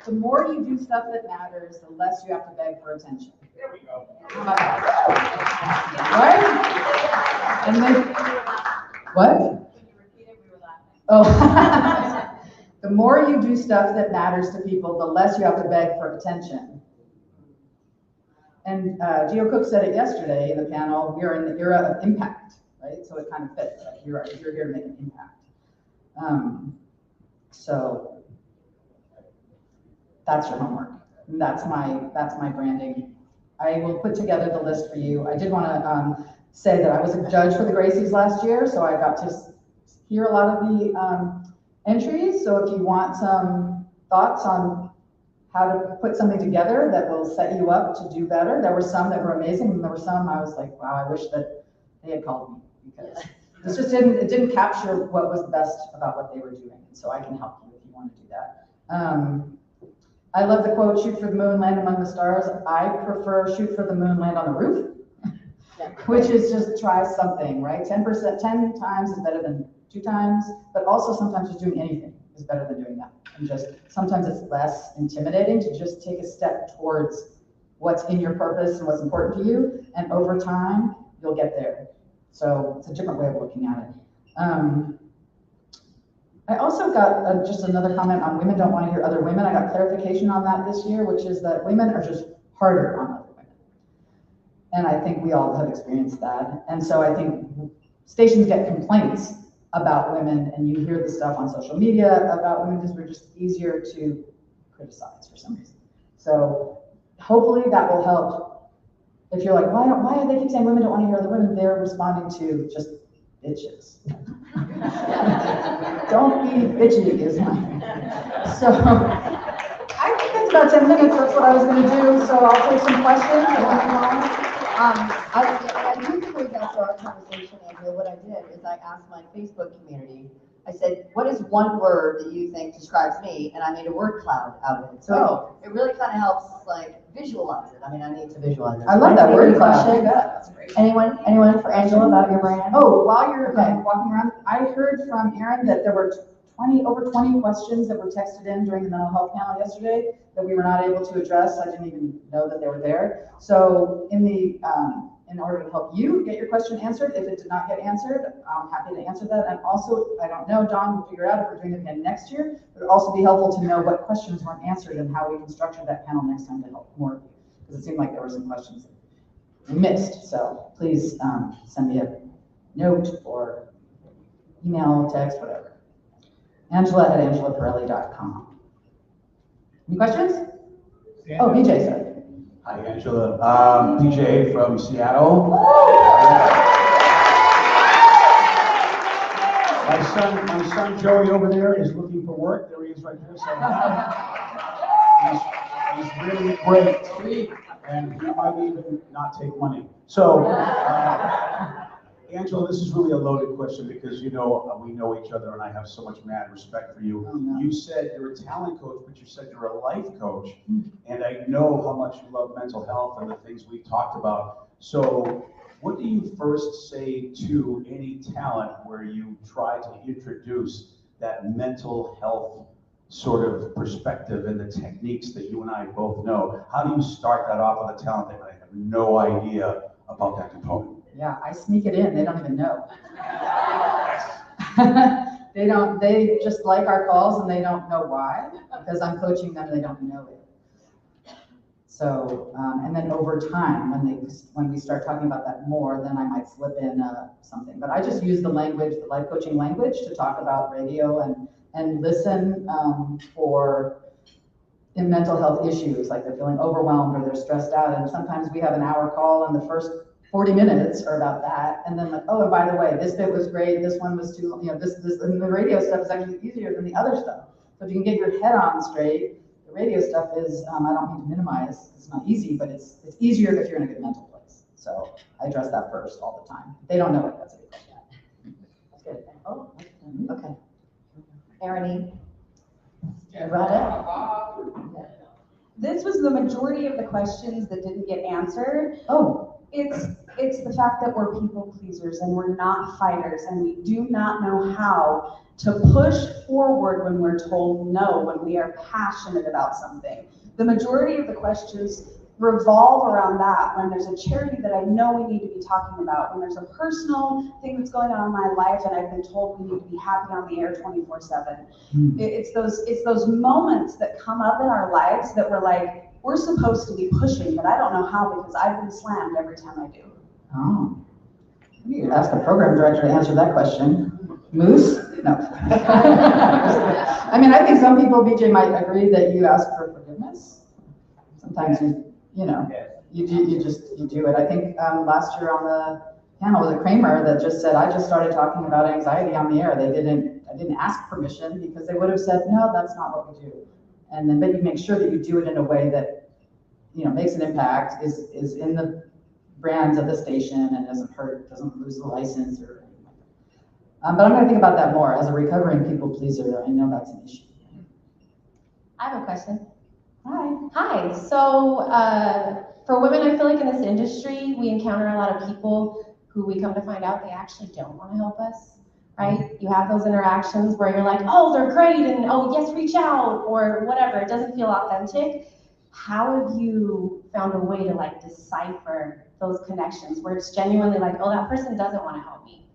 The more you do stuff that matters, the less you have to beg for attention. There we go. Right? And then, what? When you repeat it, we were laughing. Oh. The more you do stuff that matters to people, the less you have to beg for attention. And Geo Cook said it yesterday in the panel, we're in the era of impact, right? So it kind of fits, like you're here to make an impact. So that's your homework. And that's my branding. I will put together the list for you. I did want to say that I was a judge for the Gracies last year, so I got to hear a lot of the entries. So if you want some thoughts on how to put something together that will set you up to do better, there were some that were amazing, and there were some I was like, wow, I wish that they had called me, because this just didn't capture what was best about what they were doing. And so I can help you if you want to do that. I love the quote, shoot for the moon, land among the stars. I prefer shoot for the moon, land on the roof, which is just try something, right? 10 times is better than 2 times, but also sometimes just doing anything is better than doing that. And just sometimes it's less intimidating to just take a step towards what's in your purpose and what's important to you. And over time, you'll get there. So it's a different way of looking at it. I also got just another comment on women don't want to hear other women. I got clarification on that this year, which is that women are just harder on other And I think we all have experienced that. And so I think stations get complaints about women, and you hear the stuff on social media about women because we're just easier to criticize for some reason. So hopefully that will help. If you're like, why do they keep saying women don't want to hear other women? They're responding to just bitches. Don't be bitchy is mine. So I think it's about 10 minutes. That's what I was going to do. So I'll take some questions. I do think we got to our conversation, Andrea. What I did is I asked my Facebook community, I said, what is one word that you think describes me? And I made a word cloud out of it. So it really kind of helps like visualize it. I mean, I need to visualize it. I love that word cloud. Question? That's great. Anyone for Angela about your brand? Oh, while you're Okay. walking around, I heard from Erin that there were over 20 questions that were texted in during the mental health panel yesterday that we were not able to address. I didn't even know that they were there. So in order to help you get your question answered, if it did not get answered, I'm happy to answer that. And also, I don't know, John will figure out if we're doing it again next year. It would also be helpful to know what questions weren't answered and how we can structure that panel next time to help more of you. Because it seemed like there were some questions that we missed. So please send me a note or email, text, whatever. Angela@angelaperelli.com. Any questions? Oh, BJ, sorry. Hi, Angela. BJ from Seattle. My son Joey over there is looking for work. There he is right there. So he's really great, and he might even not take money. So, Angela, this is really a loaded question because we know each other, and I have so much mad respect for you. Oh, no. You said you're a talent coach, but you said you're a life coach, and I know how much you love mental health and the things we've talked about. So, what do you first say to any talent where you try to introduce that mental health sort of perspective and the techniques that you and I both know? How do you start that off with a talent that might have no idea about that component? Yeah, I sneak it in. They don't even know. They just like our calls and they don't know why, because I'm coaching them and they don't know it. So, and then over time, when we start talking about that more, then I might slip in something. But I just use the language, the life coaching language, to talk about radio and listen for in mental health issues, like they're feeling overwhelmed or they're stressed out. And sometimes we have an hour call and the first 40 minutes are about that. And then like, oh, and by the way, this bit was great. This one was too, this, and the radio stuff is actually easier than the other stuff. So if you can get your head on straight, the radio stuff is, I don't mean to minimize, it's not easy, but it's easier if you're in a good mental place. So I address that first all the time. They don't know it, that's a good question. That's good. Oh, okay. Erin, you brought it? This was the majority of the questions that didn't get answered. Oh. It's the fact that we're people pleasers and we're not fighters, and we do not know how to push forward when we're told no, when we are passionate about something. The majority of the questions revolve around that. When there's a charity that I know we need to be talking about, when there's a personal thing that's going on in my life and I've been told we need to be happy on the air 24/7. It's those moments that come up in our lives that we're like, we're supposed to be pushing, but I don't know how because I've been slammed every time I do. Oh. You could ask the program director to answer that question. Moose? No. I mean, I think some people, BJ, might agree that you ask for forgiveness. Sometimes you do it. I think last year on the panel was a Kramer that just said, I just started talking about anxiety on the air. I didn't ask permission because they would have said, no, that's not what we do. And then, but you make sure that you do it in a way that, makes an impact, is in the brands of the station and doesn't lose the license or anything like that. But I'm going to think about that more. As a recovering people pleaser, I know that's an issue. I have a question. Hi. So for women, I feel like in this industry, we encounter a lot of people who we come to find out they actually don't want to help us, right? You have those interactions where you're like, oh, they're great, and oh, yes, reach out, or whatever. It doesn't feel authentic. How have you found a way to like decipher those connections where it's genuinely like, oh, that person doesn't want to help me.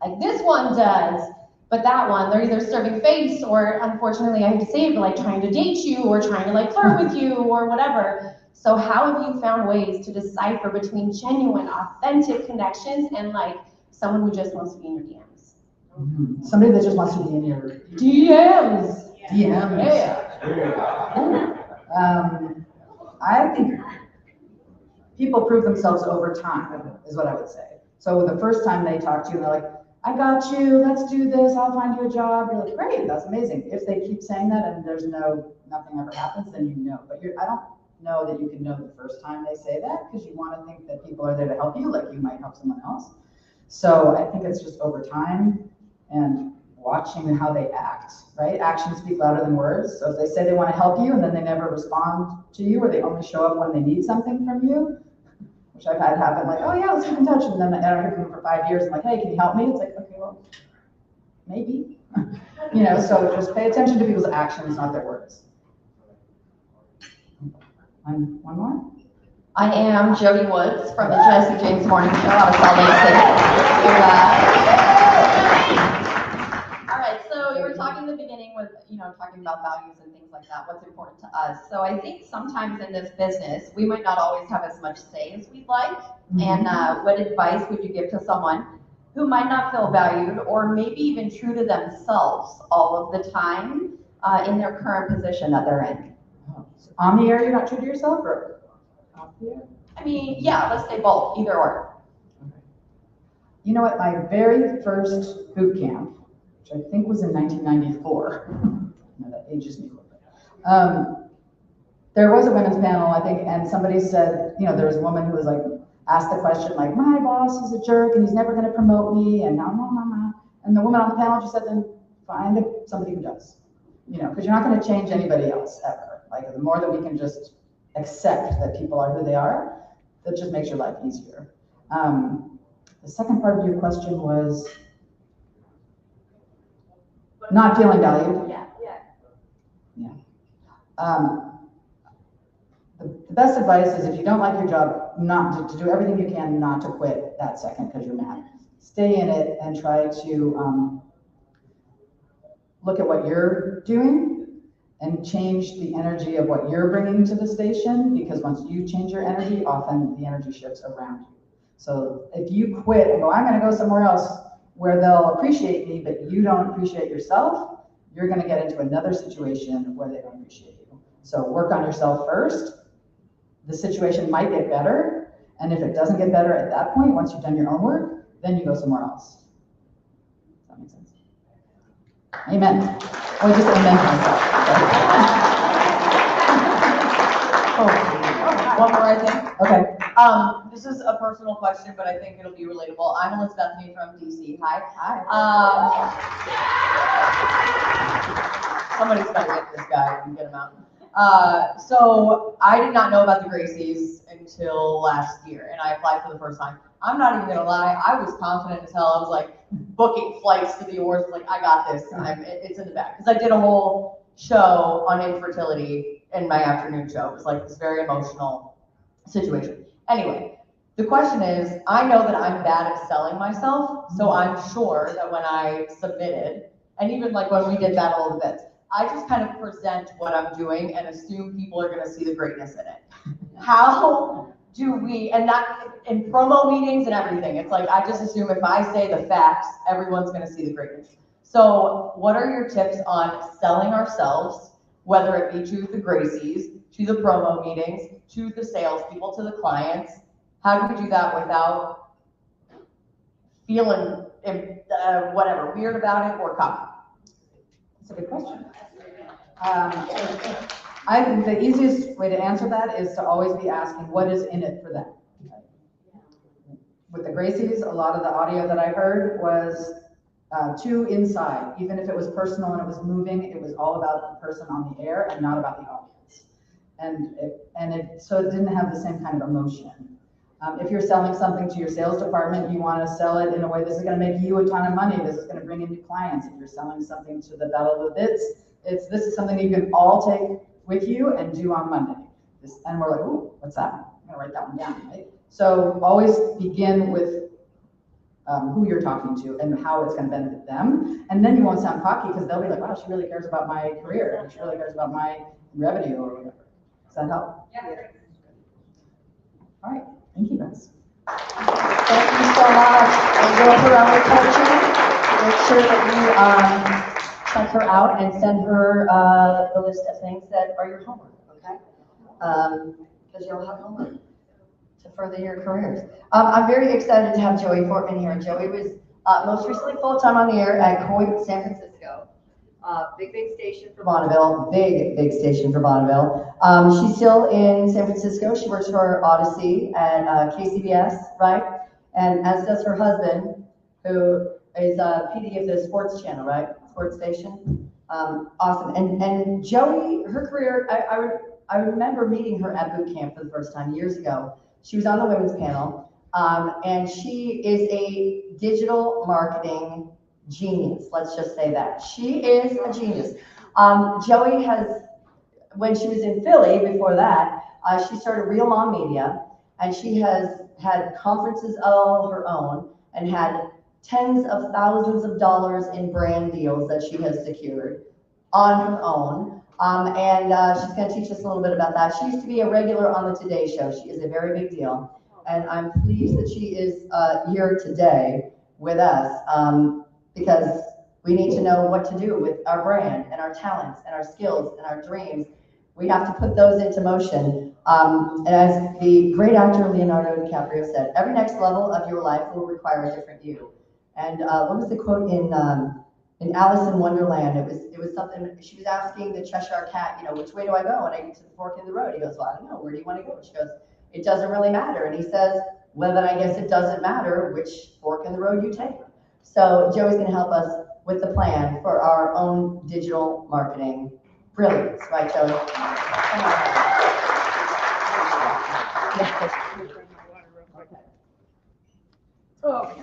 Like this one does, but that one, they're either serving face or, unfortunately, I hate to say it, but like trying to date you or trying to like flirt with you or whatever. So how have you found ways to decipher between genuine, authentic connections and like someone who just wants to be in your DMs? Somebody that just wants to be in your DMs. I think people prove themselves over time, is what I would say. So the first time they talk to you, they're like, I got you, let's do this, I'll find you a job. You're like, great, that's amazing. If they keep saying that and nothing ever happens, then you know. But I don't know that you can know the first time they say that, because you want to think that people are there to help you, like you might help someone else. So I think it's just over time and watching how they act, right? Actions speak louder than words. So if they say they want to help you and then they never respond to you, or they only show up when they need something from you, which I've had happen, like, oh yeah, let's keep in touch, and then I don't hear from them for 5 years, I'm like, hey, can you help me? It's like, okay, well, maybe. So just pay attention to people's actions, not their words. One more? I am Jody Woods from the Jesse James Morning Show out of Salt Lake City. All right, so you were talking in the beginning with, talking about values and things like that, what's important to us. So I think sometimes in this business, we might not always have as much say as we'd like. And what advice would you give to someone who might not feel valued or maybe even true to themselves all of the time in their current position that they're in? On the air, you're not true to yourself, or off the air? I mean, yeah, let's say both, either or. You know, at my very first boot camp, which I think was in 1994, that ages me a little bit, there was a women's panel, I think, and somebody said, there was a woman who was like, asked the question, like, my boss is a jerk and he's never going to promote me, and and the woman on the panel just said, then find somebody who does, because you're not going to change anybody else ever. Like, the more that we can just accept that people are who they are, that just makes your life easier. The second part of your question was not feeling valued. Yeah. The best advice is, if you don't like your job, not to do everything you can not to quit that second because you're mad. Stay in it and try to look at what you're doing and change the energy of what you're bringing to the station, because once you change your energy, often the energy shifts around you. So if you quit and go, I'm going to go somewhere else where they'll appreciate me, but you don't appreciate yourself, you're going to get into another situation where they don't appreciate you. So work on yourself first. The situation might get better, and if it doesn't get better at that point, once you've done your own work, then you go somewhere else. Does that make sense? Amen. Or just amen to myself. One more, I think. Okay. This is a personal question, but I think it'll be relatable. I'm Elizabeth from DC. Hi. Somebody's got to get this guy and get him out. So I did not know about the Gracies until last year, and I applied for the first time. I'm not even gonna lie, I was confident as hell. I was like booking flights to the awards, like, I got this, it's in the bag. Because I did a whole show on infertility in my afternoon show. It was like this very emotional situation. Anyway, the question is, I know that I'm bad at selling myself, so I'm sure that when I submitted, and even like when we did Battle of the Bits, I just kind of present what I'm doing and assume people are going to see the greatness in it. How do we, and not in promo meetings and everything, it's like, I just assume if I say the facts, everyone's going to see the greatness. So what are your tips on selling ourselves, whether it be to the Gracies, to the promo meetings, to the salespeople, to the clients? How do we do that without feeling whatever, weird about it or cocky? That's a good question. I think the easiest way to answer that is to always be asking, what is in it for them? With the Gracies, a lot of the audio that I heard was too inside. Even if it was personal and it was moving, it was all about the person on the air and not about the audience. So it didn't have the same kind of emotion. If you're selling something to your sales department, you want to sell it in a way this is going to make you a ton of money. This is going to bring in new clients. If you're selling something to the Battle of the Bits, this is something you can all take with you and do on Monday. And we're like, ooh, what's that? I'm going to write that one down, right? So always begin with who you're talking to and how it's going to benefit them. And then you won't sound cocky because they'll be like, wow, she really cares about my career. She really cares about my revenue or whatever. Does that help? Yeah. All right, thank you guys. Thank you so much. Angela Perelli coaching. Make sure that you check her out and send her the list of things that are your homework, okay? Because you'll have homework to further your careers. I'm very excited to have Joey Fortman here. Joey was most recently full-time on the air at Coit, San Francisco. Big station for Bonneville, big station for Bonneville. She's still in San Francisco. She works for Odyssey at KCBS, right? And as does her husband, who is PD of the sports channel, right? Sports station. Awesome. And Joey, her career, I remember meeting her at boot camp for the first time years ago. She was on the women's panel, and she is a digital marketing genius. Let's just say that. She is a genius. Joey has, when she was in Philly before that, she started Real Mom Media, and she has had conferences all her own and had tens of thousands of dollars in brand deals that she has secured on her own. And she's going to teach us a little bit about that. She used to be a regular on the Today Show. She is a very big deal. And I'm pleased that she is here today with us because we need to know what to do with our brand and our talents and our skills and our dreams. We have to put those into motion. And as the great actor Leonardo DiCaprio said, every next level of your life will require a different you. And what was the quote in Alice in Wonderland? It was something, she was asking the Cheshire Cat, you know, which way do I go when I get to the fork in the road? He goes, well, I don't know, where do you want to go? She goes, it doesn't really matter. And he says, well, then I guess it doesn't matter which fork in the road you take. So Joey's going to help us with the plan for our own digital marketing brilliance, right, Joey? Come on. Okay.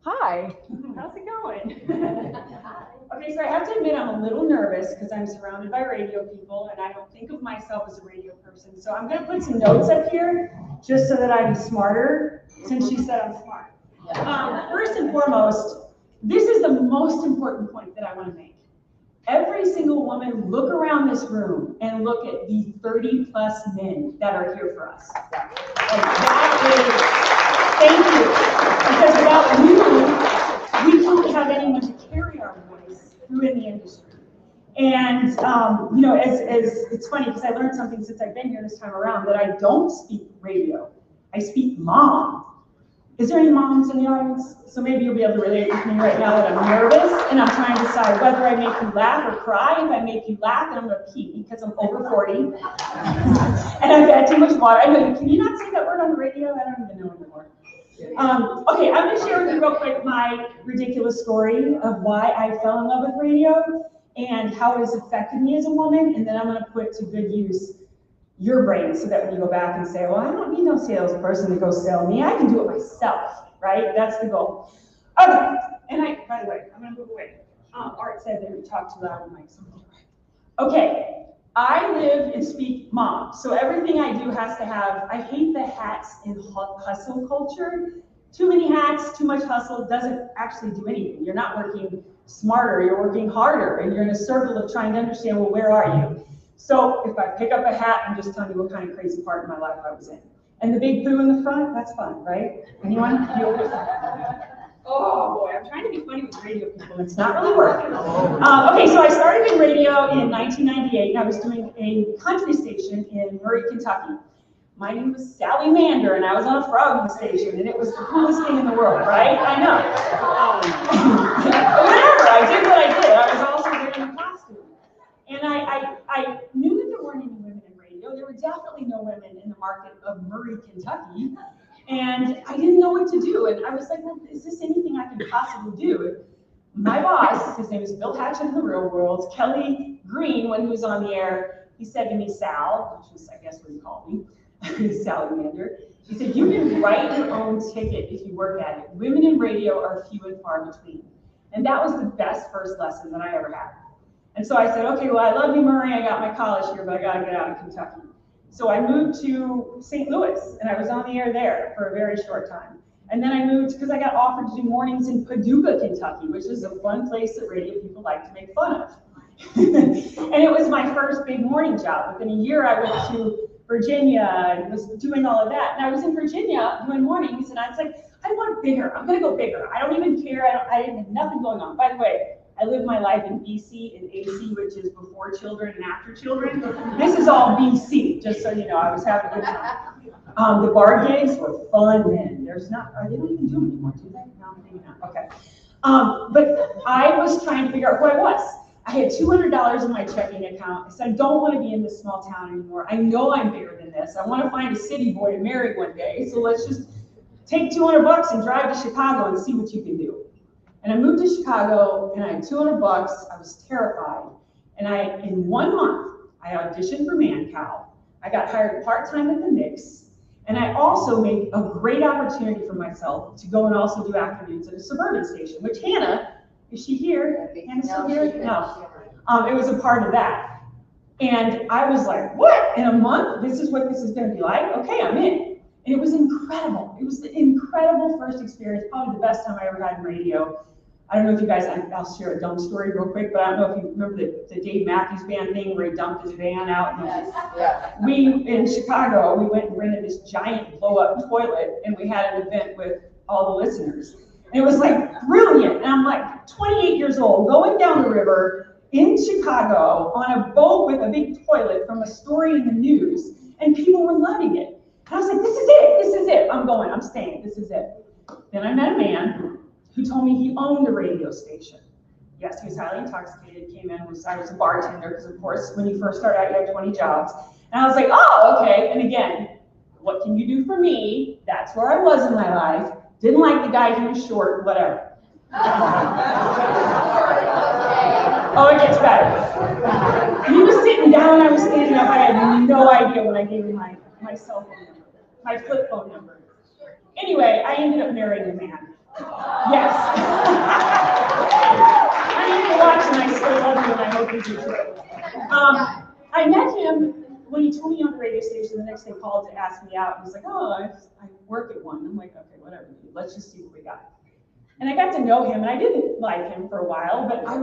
Hi, how's it going? Okay, so I have to admit I'm a little nervous because I'm surrounded by radio people and I don't think of myself as a radio person. So I'm gonna put some notes up here just so that I'm smarter, since she said I'm smart. First and foremost, this is the most important point that I want to make. Every single woman, look around this room and look at the 30+ men that are here for us. Like, that is, thank you. Because without you, we don't have anyone to carry our voice through in the industry. And, you know, as it's funny because I learned something since I've been here this time around that I don't speak radio. I speak mom. Is there any moms in the audience? So maybe you'll be able to relate with me right now that I'm nervous and I'm trying to decide whether I make you laugh or cry. If I make you laugh, then I'm gonna pee because I'm over 40 and I've had too much water. I know, can you not say that word on the radio? I don't even know anymore. Okay, I'm gonna share with you real quick my ridiculous story of why I fell in love with radio and how it has affected me as a woman, and then I'm gonna put to good use your brain so that when you go back and say, well, I don't need no salesperson to go sell me. I can do it myself, right? That's the goal. Okay, and by the way, I'm gonna move away. Art said that we talk too loud in mic. Okay, I live and speak mom. So everything I do has to have, I hate the hats in hustle culture. Too many hats, too much hustle doesn't actually do anything. You're not working smarter, you're working harder, and you're in a circle of trying to understand, well, where are you? So if I pick up a hat, I'm just telling you what kind of crazy part of my life I was in. And the big blue in the front, that's fun, right? Anyone? Oh boy, I'm trying to be funny with radio people. It's not really working. Okay, so I started in radio in 1998. I was doing a country station in Murray, Kentucky. My name was Sally Mander, and I was on a frog station, and it was the coolest thing in the world, right? I know. Whatever, I did what I did. I was also wearing a costume. And I knew that there weren't any women in radio. There were definitely no women in the market of Murray, Kentucky. And I didn't know what to do. And I was like, well, is this anything I can possibly do? My boss, his name is Bill Hatchett in the real world, Kelly Green, when he was on the air, he said to me, Sal, which is, I guess, what he called me, Sally Mander, he said, you can write your own ticket if you work at it. Women in radio are few and far between. And that was the best first lesson that I ever had. And so I said, okay, well, I love you, Murray. I got my college here, but I got to get out of Kentucky. So I moved to St. Louis, and I was on the air there for a very short time. And then I moved because I got offered to do mornings in Paducah, Kentucky, which is a fun place that radio people like to make fun of. And it was my first big morning job. Within a year, I went to Virginia, and was doing all of that. And I was in Virginia doing mornings, and I was like, I want bigger. I'm gonna go bigger. I don't even care. I didn't have nothing going on. By the way, I live my life in BC and AC, which is before children and after children. This is all BC, just so you know. I was having a good time. The bar gigs were fun then. They don't even do them anymore, do they? No, maybe not. Okay. But I was trying to figure out who I was. I had $200 in my checking account. I said, I don't want to be in this small town anymore. I know I'm bigger than this. I want to find a city boy to marry one day. So let's just take $200 and drive to Chicago and see what you can do. And I moved to Chicago and I had $200. I was terrified. And in 1 month, I auditioned for ManCal. I got hired part-time at the Mix. And I also made a great opportunity for myself to go and also do afternoons at a suburban station, which Hannah, is she here? Hannah's still here? No. It was a part of that. And I was like, what? In a month? This is what this is going to be like? Okay, I'm in. And it was incredible. It was the incredible first experience, probably the best time I ever had in radio. I don't know if you guys, I'll share a dumb story real quick, but I don't know if you remember the Dave Matthews Band thing where he dumped his van out. In Chicago, we went and rented this giant blow-up toilet, and we had an event with all the listeners. And it was like brilliant. And I'm like 28 years old, going down the river in Chicago on a boat with a big toilet from a story in the news, and people were loving it. And I was like, this is it, I'm going, I'm staying, this is it. Then I met a man who told me he owned a radio station. Yes, he was highly intoxicated, came in, I was a bartender, because of course, when you first start out, you have 20 jobs. And I was like, oh, okay. And again, what can you do for me? That's where I was in my life. Didn't like the guy, he was short, whatever. Oh, it gets better. He was sitting down, I was standing up, I had no idea when I gave him my cell phone number, my flip phone number. Anyway, I ended up marrying the man. Yes. I need to watch and I still love you and I hope you do too. I met him when he told me on the radio station. The next day called to ask me out. He was like, oh, I work at one. I'm like, okay, whatever. Let's just see what we got. And I got to know him, and I didn't like him for a while, but I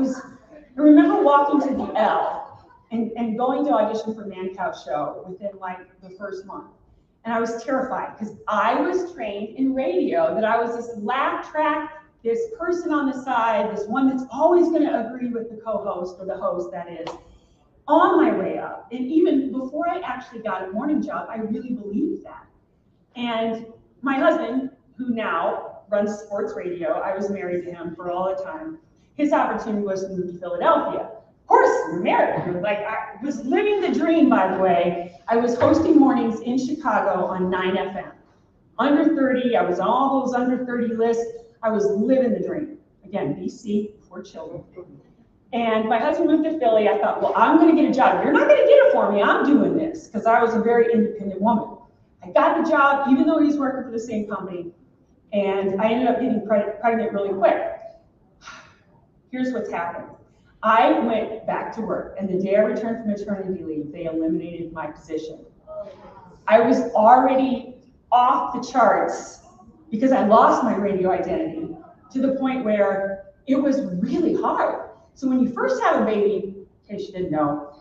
remember walking to the L and going to audition for ManCal show within like the first month. And I was terrified because I was trained in radio that I was this laugh track, this person on the side, this one that's always going to agree with the co-host or the host, that is, on my way up. And even before I actually got a morning job, I really believed that. And my husband, who now runs sports radio, I was married to him for all the time. His opportunity was to move to Philadelphia. Of course, we're married. Like, I was living the dream, by the way. I was hosting mornings in Chicago on 9 FM. Under 30, I was on all those under 30 lists. I was living the dream. Again, BC, 4 children. And my husband moved to Philly. I thought, well, I'm going to get a job. You're not going to get it for me. I'm doing this, because I was a very independent woman. I got the job, even though he was working for the same company. And I ended up getting pregnant really quick. Here's what's happened. I went back to work, and the day I returned from maternity leave, they eliminated my position. I was already off the charts because I lost my radio identity to the point where it was really hard. So when you first have a baby, in case you didn't know,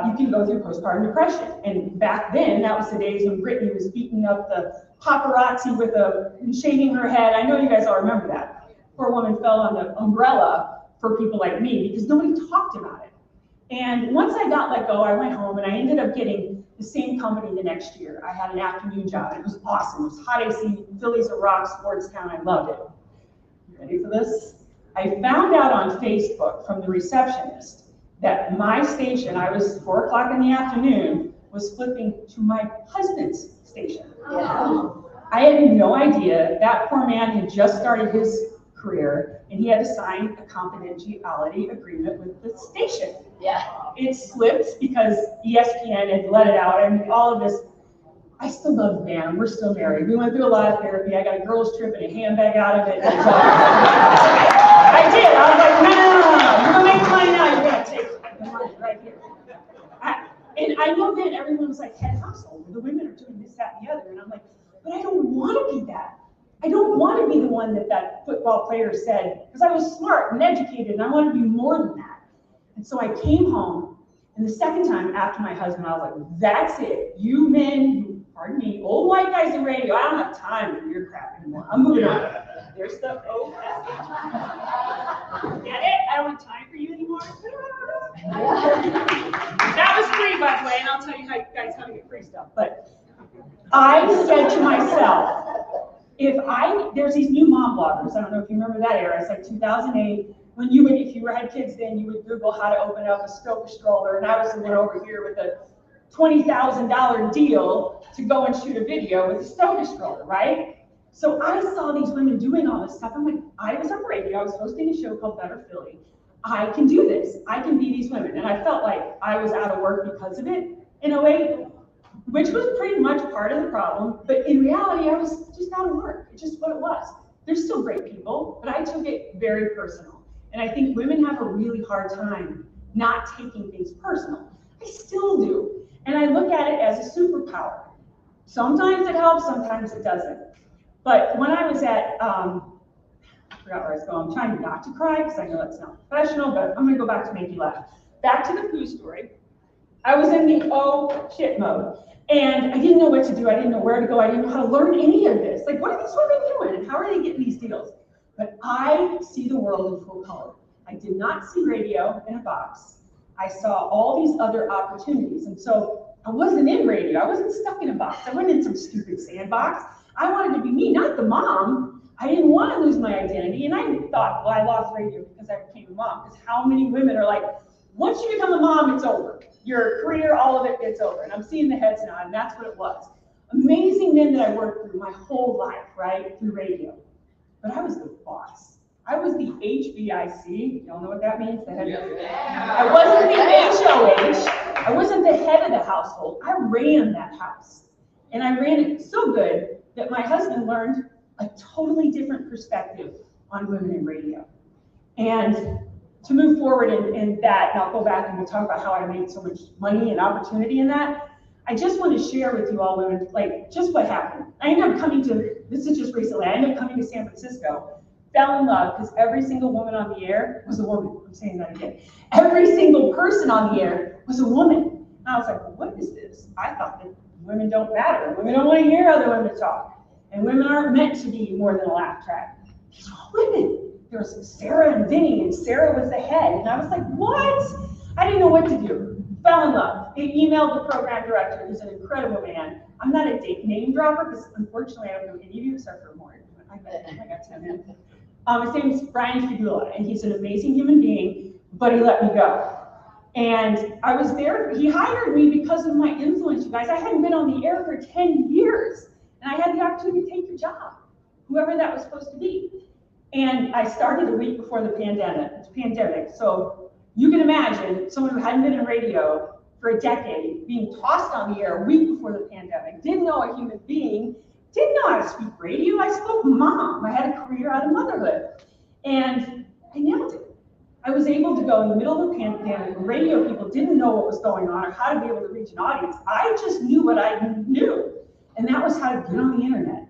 you can go through postpartum depression. And back then, that was the days when Britney was beating up the paparazzi and shaving her head. I know you guys all remember that. Poor woman fell on the umbrella for people like me because nobody talked about it. And once I got let go, I went home and I ended up getting the same company the next year. I had an afternoon job. It was awesome. It was hot AC. Philly's a rock sports town. I loved it. You ready for this? I found out on Facebook from the receptionist that my station, I was 4 o'clock in the afternoon, was flipping to my husband's station. Yeah. I had no idea. That poor man had just started his career and he had to sign a confidentiality agreement with the station. Yeah. It slipped because ESPN had let it out. I mean, all of this. I still love the band. We're still married. We went through a lot of therapy. I got a girl's trip and a handbag out of it. I did. I was like, no. You're going to make money now. You're going to take the money right here. And I know then everyone was like, head household. The women are doing this, that, and the other. And I'm like, but I don't want to be that. I don't want to be the one that football player said, because I was smart and educated and I wanted to be more than that. And so I came home And the second time after my husband, I was like, that's it. You men, pardon me, old white guys in radio, I don't have time for your crap anymore. I'm moving on. There's the O-S-H. Get it? I don't have time for you anymore. That was free, by the way, and I'll tell you guys how to get free stuff. But I said to myself, there's these new mom bloggers, I don't know if you remember that era, it's like 2008, when you would, if you had kids then, you would Google how to open up a Stoker stroller, and I was the one over here with a $20,000 deal to go and shoot a video with a Stoker stroller, right? So I saw these women doing all this stuff. I'm like, I was on radio, I was hosting a show called Better Philly. I can do this, I can be these women. And I felt like I was out of work because of it, in a way, which was pretty much part of the problem. But in reality, I was just out of work. It's just what it was. There's still great people, but I took it very personal. And I think women have a really hard time not taking things personal. I still do. And I look at it as a superpower. Sometimes it helps, sometimes it doesn't. But when I was at, I forgot where I was going. I'm trying not to cry because I know that's not professional, but I'm gonna go back to make you laugh. Back to the poo story. I was in the oh shit mode. And I didn't know what to do. I didn't know where to go. I didn't know how to learn any of this. Like, what are these women doing? And how are they getting these deals? But I see the world in full color. I did not see radio in a box. I saw all these other opportunities. And so I wasn't in radio. I wasn't stuck in a box. I wasn't in some stupid sandbox. I wanted to be me, not the mom. I didn't want to lose my identity. And I thought, well, I lost radio because I became a mom. Because how many women are like, once you become a mom, it's over. Your career, all of it, it's over. And I'm seeing the heads nod, and that's what it was. Amazing men that I worked through my whole life, right, through radio. But I was the boss. I was the HBIC. Y'all know what that means? The head of I wasn't the HOH. I wasn't the head of the household. I ran that house. And I ran it so good that my husband learned a totally different perspective on women in radio. And to move forward in that, and I'll go back and we'll talk about how I made so much money and opportunity in that. I just want to share with you all women, like, just what happened. I ended up coming to, this is just recently, I ended up coming to San Francisco, fell in love, because every single woman on the air was a woman. I'm saying that again. Every single person on the air was a woman. And I was like, well, what is this? I thought that women don't matter. Women don't want to hear other women talk. And women aren't meant to be more than a laugh track. These were all women. There was Sarah and Vinny, and Sarah was the head. And I was like, what? I didn't know what to do. Fell in love. I emailed the program director, who's an incredible man. I'm not a name dropper, because unfortunately I don't know any of you except for Morgan. I got 10 minutes. His name is Brian Figula, and he's an amazing human being, but he let me go. And I was there, he hired me because of my influence, you guys. I hadn't been on the air for 10 years, and I had the opportunity to take the job, whoever that was supposed to be. And I started a week before the pandemic. So you can imagine someone who hadn't been in radio for a decade being tossed on the air a week before the pandemic, didn't know a human being, didn't know how to speak radio. I spoke mom. I had a career out of motherhood. And I nailed it. I was able to go in the middle of the pandemic. Radio people didn't know what was going on or how to be able to reach an audience. I just knew what I knew. And that was how to get on the internet.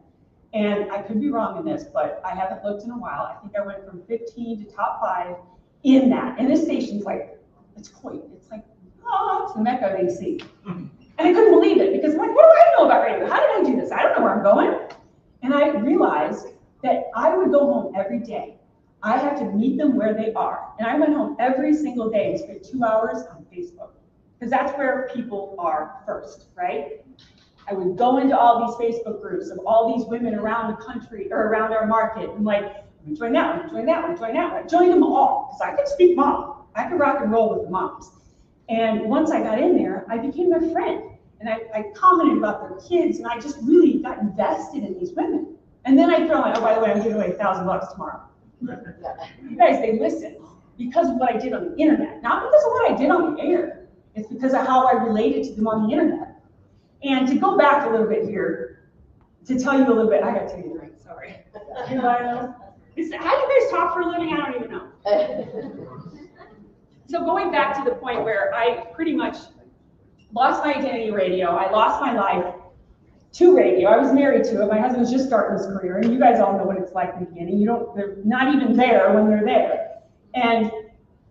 And I could be wrong in this, but I haven't looked in a while. I think I went from 15 to top 5 in that. And this station's like, it's quaint. It's like, oh, it's the Mecca of AC. And I couldn't believe it because I'm like, what do I know about radio? How did I do this? I don't know where I'm going. And I realized that I would go home every day. I have to meet them where they are. And I went home every single day and spent 2 hours on Facebook because that's where people are first, right? I would go into all these Facebook groups of all these women around the country or around our market and like, let me join that one, join that one, join that one. I joined them all because I could speak mom. I could rock and roll with the moms. And once I got in there, I became their friend. And I commented about their kids and I just really got invested in these women. And then I throw in, oh, by the way, I'm giving away $1,000 tomorrow. You guys, they listen because of what I did on the internet, not because of what I did on the air. It's because of how I related to them on the internet. And to go back a little bit here, to tell you a little bit, I gotta take a drink, sorry. Anybody else? How do you guys talk for a living? I don't even know. So going back to the point where I pretty much lost my identity radio, I lost my life to radio. I was married to it. My husband was just starting his career, and you guys all know what it's like in the beginning. They're not even there when they're there. And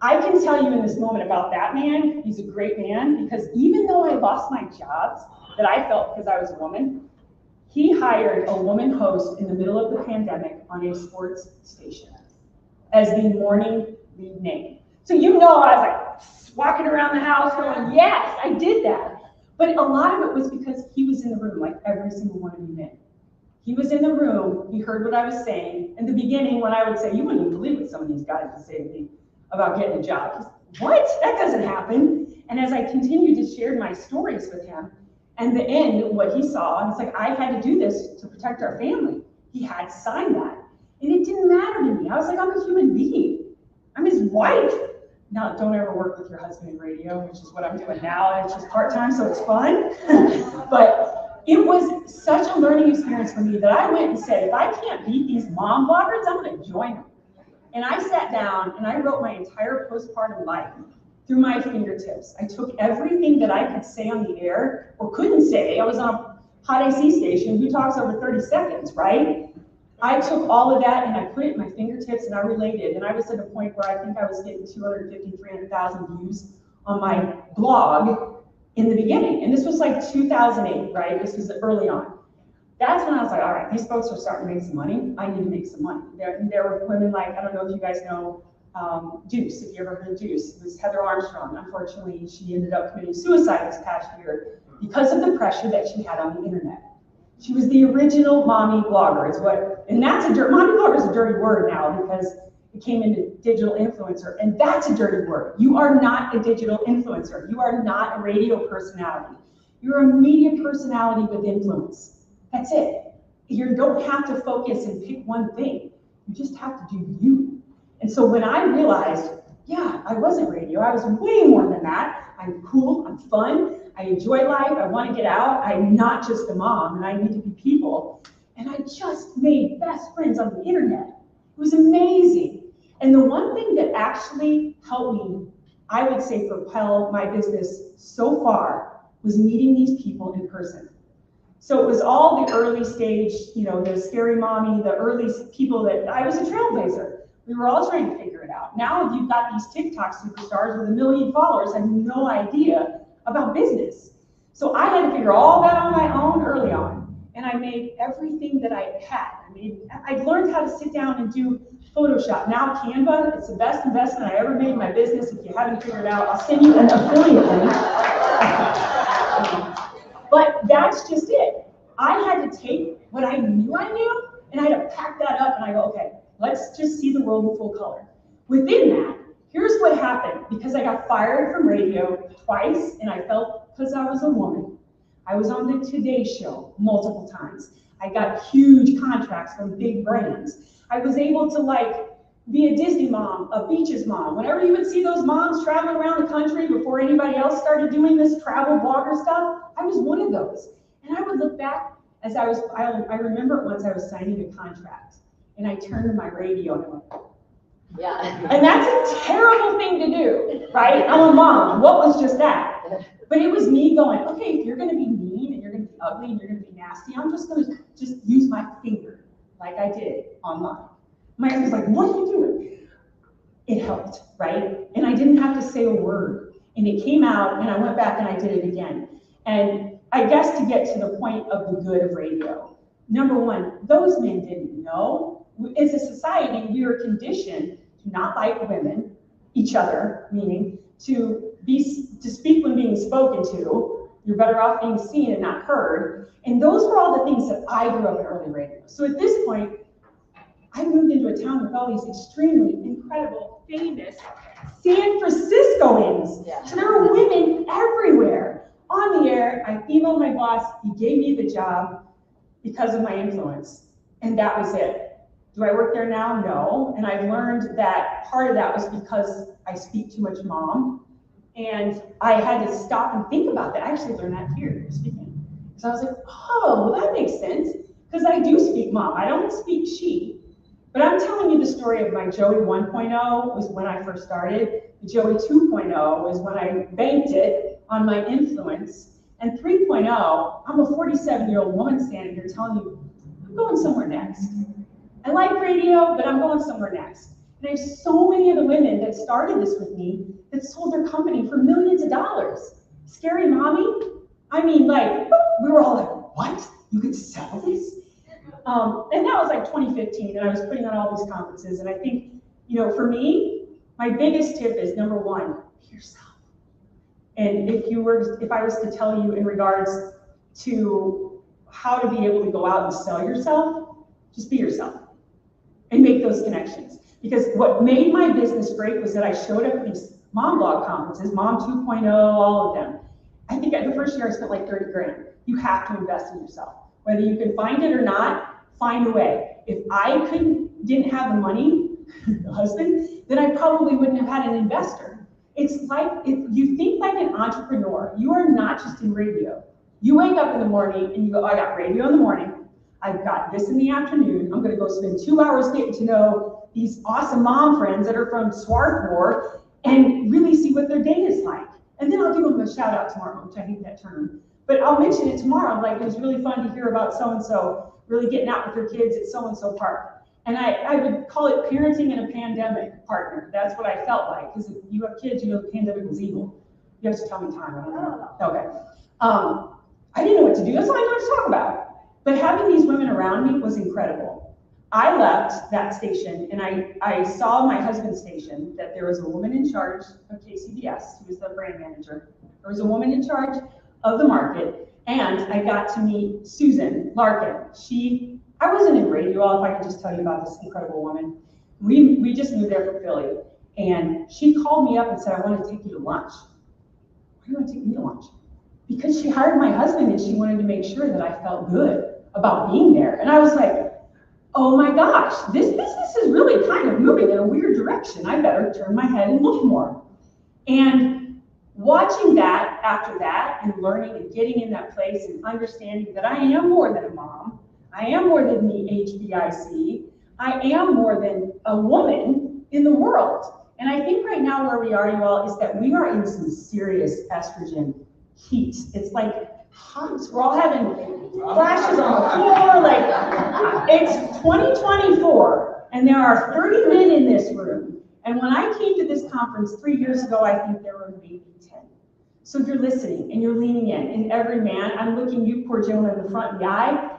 I can tell you in this moment about that man, he's a great man, because even though I lost my jobs that I felt because I was a woman, he hired a woman host in the middle of the pandemic on a sports station as the morning lead name. So you know I was like walking around the house going, yes, I did that. But a lot of it was because he was in the room like every single one of you men. He was in the room, he heard what I was saying. In the beginning, when I would say, you wouldn't even believe what some of these guys would say to me about getting a job. He's like, what? That doesn't happen. And as I continued to share my stories with him, and the end, what he saw, it's like, I had to do this to protect our family. He had signed that. And it didn't matter to me. I was like, I'm a human being. I'm his wife. Now, don't ever work with your husband in radio, which is what I'm doing now. It's just part-time, so it's fun. But it was such a learning experience for me that I went and said, if I can't beat these mom bloggers, I'm going to join them. And I sat down and I wrote my entire postpartum life through my fingertips. I took everything that I could say on the air or couldn't say. I was on a hot AC station. Who talks over 30 seconds, right? I took all of that and I put it in my fingertips and I related. And I was at a point where I think I was getting 250, 300,000 views on my blog in the beginning. And this was like 2008, right? This was early on. That's when I was like, all right, these folks are starting to make some money. I need to make some money. There were women like, I don't know if you guys know Deuce, if you ever heard of Deuce. It was Heather Armstrong. Unfortunately, she ended up committing suicide this past year because of the pressure that she had on the internet. She was the original mommy blogger, is what, and that's mommy blogger is a dirty word now because it came into digital influencer, and that's a dirty word. You are not a digital influencer. You are not a radio personality. You're a media personality with influence. That's it. You don't have to focus and pick one thing. You just have to do you. And so when I realized, yeah, I wasn't radio, I was way more than that. I'm cool, I'm fun, I enjoy life, I want to get out, I'm not just a mom, and I need to be people. And I just made best friends on the internet. It was amazing. And the one thing that actually helped me, I would say, propel my business so far was meeting these people in person. So it was all the early stage, the scary mommy, the early people that I was a trailblazer. We were all trying to figure it out. Now you've got these TikTok superstars with 1 million followers have no idea about business. So I had to figure all that on my own early on. And I made everything that I had. I learned how to sit down and do Photoshop. Now Canva, it's the best investment I ever made in my business. If you haven't figured it out, I'll send you an affiliate link. But that's just it. I had to take what I knew, and I had to pack that up and I go, okay, let's just see the world in full color. Within that, here's what happened. Because I got fired from radio twice, and I felt because I was a woman. I was on the Today Show multiple times. I got huge contracts from big brands. I was able to be a Disney mom, a beaches mom. Whenever you would see those moms traveling around the country before anybody else started doing this travel blogger stuff, I was one of those. And I would look back as I remember once I was signing a contract and I turned to my radio and I went, yeah. And that's a terrible thing to do, right? I'm a mom. What was just that? But it was me going, okay, if you're going to be mean and you're going to be ugly and you're going to be nasty, I'm just going to just use my finger like I did online. My husband was like, what are you doing? It helped, right? And I didn't have to say a word. And it came out and I went back and I did it again. And I guess to get to the point of the good of radio, number one, those men didn't know. As a society, we were conditioned to not like women, each other, meaning to speak when being spoken to. You're better off being seen and not heard. And those were all the things that I grew up in early radio. So at this point, I moved into a town with all these extremely incredible, famous San Franciscoans. Yeah. So there were women everywhere. On the air, I emailed my boss. He gave me the job because of my influence. And that was it. Do I work there now? No. And I've learned that part of that was because I speak too much mom. And I had to stop and think about that. I actually learned that here speaking. So I was like, oh, well, that makes sense. Because I do speak mom. I don't speak she. But I'm telling you the story of my Joey 1.0 was when I first started. The Joey 2.0 was when I banked it on my influence. And 3.0, I'm a 47-year-old woman standing here telling you, I'm going somewhere next. I like radio, but I'm going somewhere next. And I have so many of the women that started this with me that sold their company for millions of dollars. Scary mommy? I mean, like, we were all like, what? You could sell this? And that was like 2015, and I was putting on all these conferences. And I think, you know, for me, my biggest tip is number one, be yourself. And if I was to tell you in regards to how to be able to go out and sell yourself, just be yourself and make those connections. Because what made my business great was that I showed up at these mom blog conferences, Mom 2.0, all of them. I think the first year I spent like 30 grand. You have to invest in yourself. Whether you can find it or not, find a way. If I didn't have the money, the husband, then I probably wouldn't have had an investor. It's like, if you think like an entrepreneur, you are not just in radio. You wake up in the morning and you go, I got radio in the morning, I've got this in the afternoon, I'm gonna go spend 2 hours getting to know these awesome mom friends that are from Swarthmore and really see what their day is like. And then I'll give them a shout out tomorrow, which I hate that term. But I'll mention it tomorrow, like it was really fun to hear about so-and-so really getting out with their kids at so-and-so park. And I would call it parenting in a pandemic partner. That's what I felt like, because if you have kids, you know the pandemic was evil. You have to tell me time, I don't know. Okay. I didn't know what to do, that's all I knew to talk about. But having these women around me was incredible. I left that station and I saw my husband's station that there was a woman in charge of KCBS, who was the brand manager. There was a woman in charge of the market, and I got to meet Susan Larkin. I wasn't in radio, if I could just tell you about this incredible woman. We just moved there from Philly, and she called me up and said, I want to take you to lunch. Why do you want to take me to lunch? Because she hired my husband and she wanted to make sure that I felt good about being there. And I was like, oh my gosh, this business is really kind of moving in a weird direction. I better turn my head and look more. And watching that after that and learning and getting in that place and understanding that I am more than a mom, I am more than the HBIC, I am more than a woman in the world. And I think right now where we are, you all, is that we are in some serious estrogen heat. It's like hot. We're all having flashes on the floor. Like, it's 2024, and there are 30 men in this room. And when I came to this conference 3 years ago, I think there were maybe 10. So if you're listening and you're leaning in, and every man, I'm looking you poor gentleman in the front of the eye,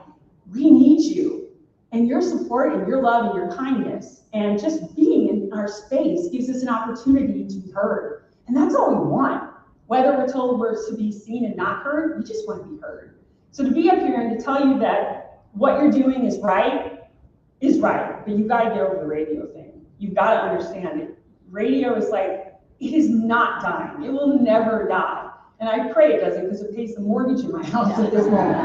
we need you. And your support and your love and your kindness and just being in our space gives us an opportunity to be heard. And that's all we want. Whether we're told we're to be seen and not heard, we just want to be heard. So to be up here and to tell you that what you're doing is right, but you've got to get over the radio thing. You've got to understand it. Radio is like, it is not dying. It will never die. And I pray it doesn't, because it pays the mortgage in my house at this moment.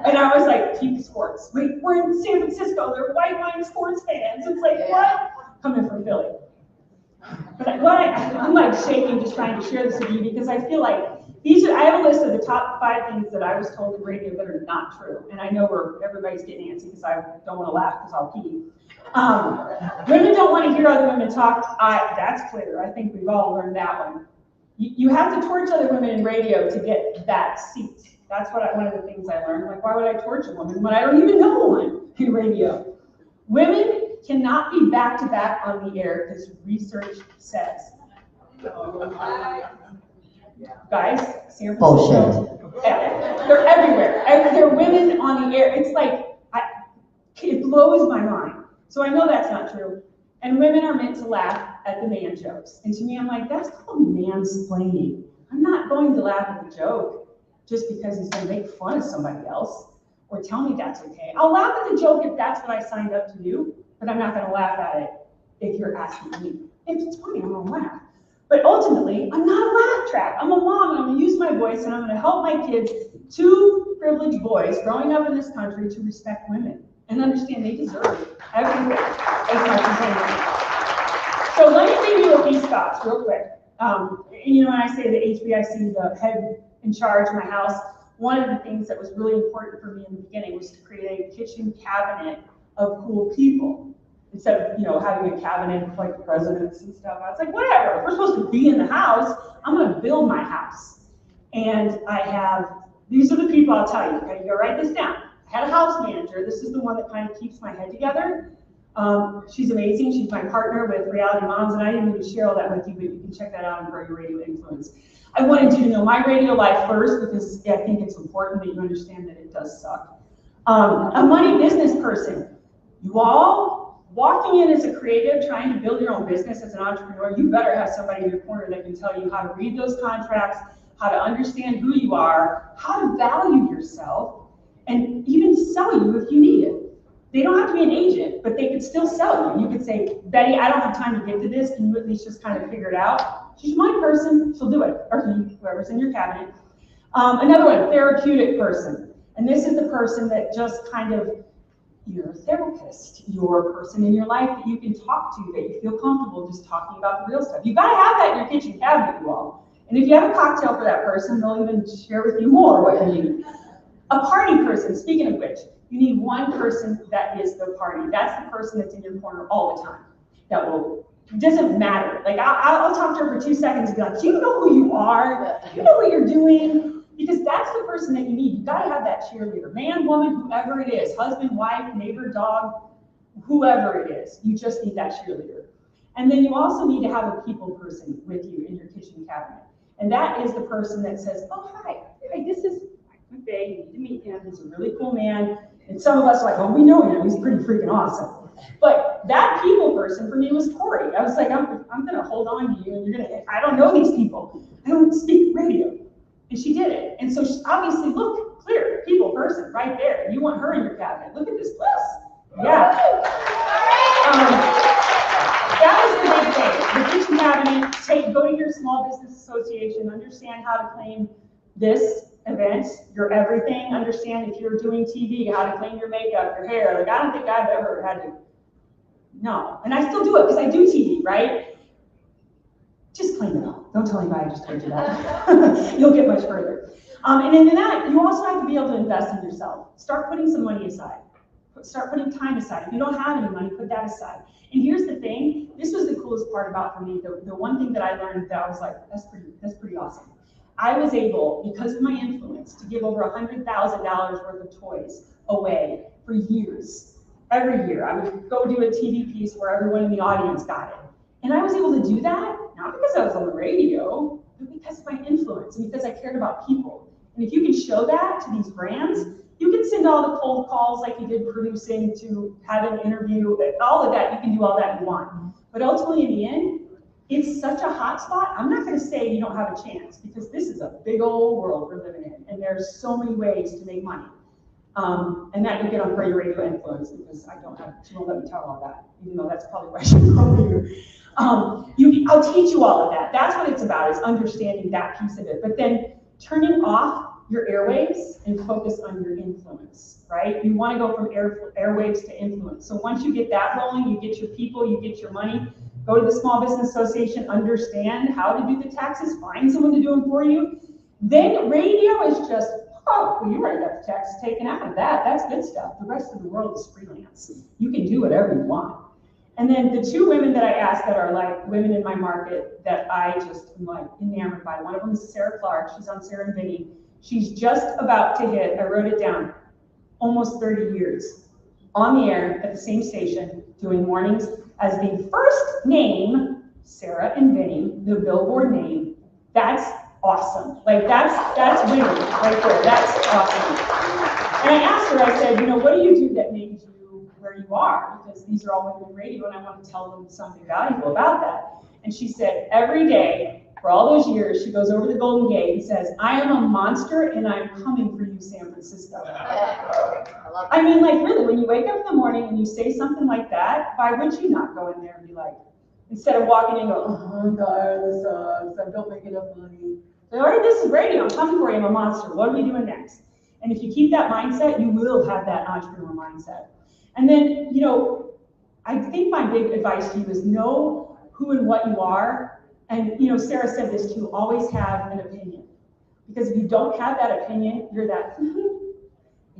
And I was like, keep sports. Wait, we're in San Francisco. They're white line sports fans. It's like, what? Coming from Philly. But I'm like shaking just trying to share this with you, because I feel like I have a list of the top 5 things that I was told in radio that are not true. And I know where everybody's getting antsy because I don't want to laugh because I'll pee. Women don't want to hear other women talk. That's clear. I think we've all learned that one. You have to torch other women in radio to get that seat. That's one of the things I learned. Like, why would I torch a woman when I don't even know one in radio? Women cannot be back-to-back on the air because research says. Guys, San Francisco. Bullshit. Yeah, they're everywhere. They're women on the air. It's like, it blows my mind. So I know that's not true. And women are meant to laugh at the man jokes. And to me, I'm like, that's called mansplaining. I'm not going to laugh at the joke just because he's going to make fun of somebody else or tell me that's okay. I'll laugh at the joke if that's what I signed up to do, but I'm not going to laugh at it if you're asking me. If it's funny, I'm going to laugh. But ultimately, I'm not a laugh track. I'm a mom, and I'm going to use my voice, and I'm going to help my kids, 2 privileged boys growing up in this country, to respect women and understand they deserve every bit as much as anyone. So let me give you a few thoughts real quick. And you know, when I say the HBIC, the head in charge of my house, one of the things that was really important for me in the beginning was to create a kitchen cabinet of cool people. Instead of, you know, having a cabinet with like the presidents and stuff. I was like, whatever, if we're supposed to be in the house, I'm gonna build my house. And these are the people I'll tell you, okay, you gotta write this down. I had a house manager. This is the one that kind of keeps my head together. She's amazing. She's my partner with Reality Moms, and I didn't even share all that with you, but you can check that out on Grow Your Radio Influence. I wanted you to know my radio life first because I think it's important that you understand that it does suck. A money business person. You all, walking in as a creative, trying to build your own business as an entrepreneur, you better have somebody in your corner that can tell you how to read those contracts, how to understand who you are, how to value yourself, and even sell you if you need it. They don't have to be an agent, but they could still sell you. You could say, Betty, I don't have time to get to this. Can you at least just kind of figure it out? She's my person. She'll do it. Or he, whoever's in your cabinet. Another one, therapeutic person. And this is the person that just kind of, you're a therapist. You're a person in your life that you can talk to, that you feel comfortable just talking about the real stuff. You've got to have that in your kitchen cabinet, you all. And if you have a cocktail for that person, they'll even share with you more what you need. A party person, speaking of which, you need one person that is the party. That's the person that's in your corner all the time. That will, it doesn't matter. Like I'll talk to her for 2 seconds and be like, do you know who you are? Do you know what you're doing? Because that's the person that you need. You've got to have that cheerleader. Man, woman, whoever it is, husband, wife, neighbor, dog, whoever it is. You just need that cheerleader. And then you also need to have a people person with you in your kitchen cabinet. And that is the person that says, oh, hi, this is Bay. You need to meet him. He's a really cool man. And some of us are like, oh, we know him. He's pretty freaking awesome. But that people person for me was Tori. I was like, I'm going to hold on to you. And you're going to, I don't know these people. I don't speak radio. And she did it. And so she, obviously, look, clear, people person right there. You want her in your cabinet. Look at this place. Yeah. That was the big thing. The kitchen cabinet, go to your small business association, understand how to claim this event, your everything, understand if you're doing TV, how to claim your makeup, your hair. Like, I don't think I've ever had to, no. And I still do it because I do TV, right? Just claim it all. Don't tell anybody I just told you that. You'll get much further. And in that, you also have to be able to invest in yourself. Start putting some money aside. Start putting time aside. If you don't have any money, put that aside. And here's the thing, this was the coolest part about for me, the one thing that I learned that I was like, that's pretty awesome. I was able, because of my influence, to give over $100,000 worth of toys away for years. Every year, I would go do a TV piece where everyone in the audience got it. And I was able to do that, not because I was on the radio, but because of my influence and because I cared about people. And if you can show that to these brands, you can send all the cold calls like you did producing to have an interview, all of that, you can do all that you want. But ultimately, in the end, it's such a hot spot. I'm not going to say you don't have a chance because this is a big old world we're living in, and there's so many ways to make money. And that you get on Grow Your Radio Influence because she won't let me tell all that, even though that's probably why I should go here. I'll teach you all of that. That's what it's about, is understanding that piece of it. But then turning off your airwaves and focus on your influence, right? You want to go from airwaves to influence. So once you get that rolling, you get your people, you get your money. Go to the Small Business Association, understand how to do the taxes, find someone to do them for you. Then radio is just, oh, well, you already got the taxes taken out of that. That's good stuff. The rest of the world is freelance. You can do whatever you want. And then the two women that I asked that are like women in my market that I just am like enamored by. One of them is Sarah Clark. She's on Sarah and Vinny. She's just about to hit, I wrote it down, almost 30 years on the air at the same station doing mornings as the first name, Sarah and Vinny, the Billboard name. That's awesome. Like that's winning right there. That's awesome. And I asked her, I said, what do you do that made you where you are? Because these are all women in radio and I want to tell them something valuable about that. And she said, every day for all those years, she goes over the Golden Gate and says, I am a monster and I'm coming for you, San Francisco. I mean, like really, when you wake up in the morning and you say something like that, why would you not go in there and be like, instead of walking in and go, oh, I'm tired, this sucks, I don't make enough money. Say, all right, this is radio, I'm coming for you, I'm a monster, what are we doing next? And if you keep that mindset, you will have that entrepreneur mindset. And then, I think my big advice to you is know who and what you are. And, Sarah said this too, always have an opinion. Because if you don't have that opinion, you're that, and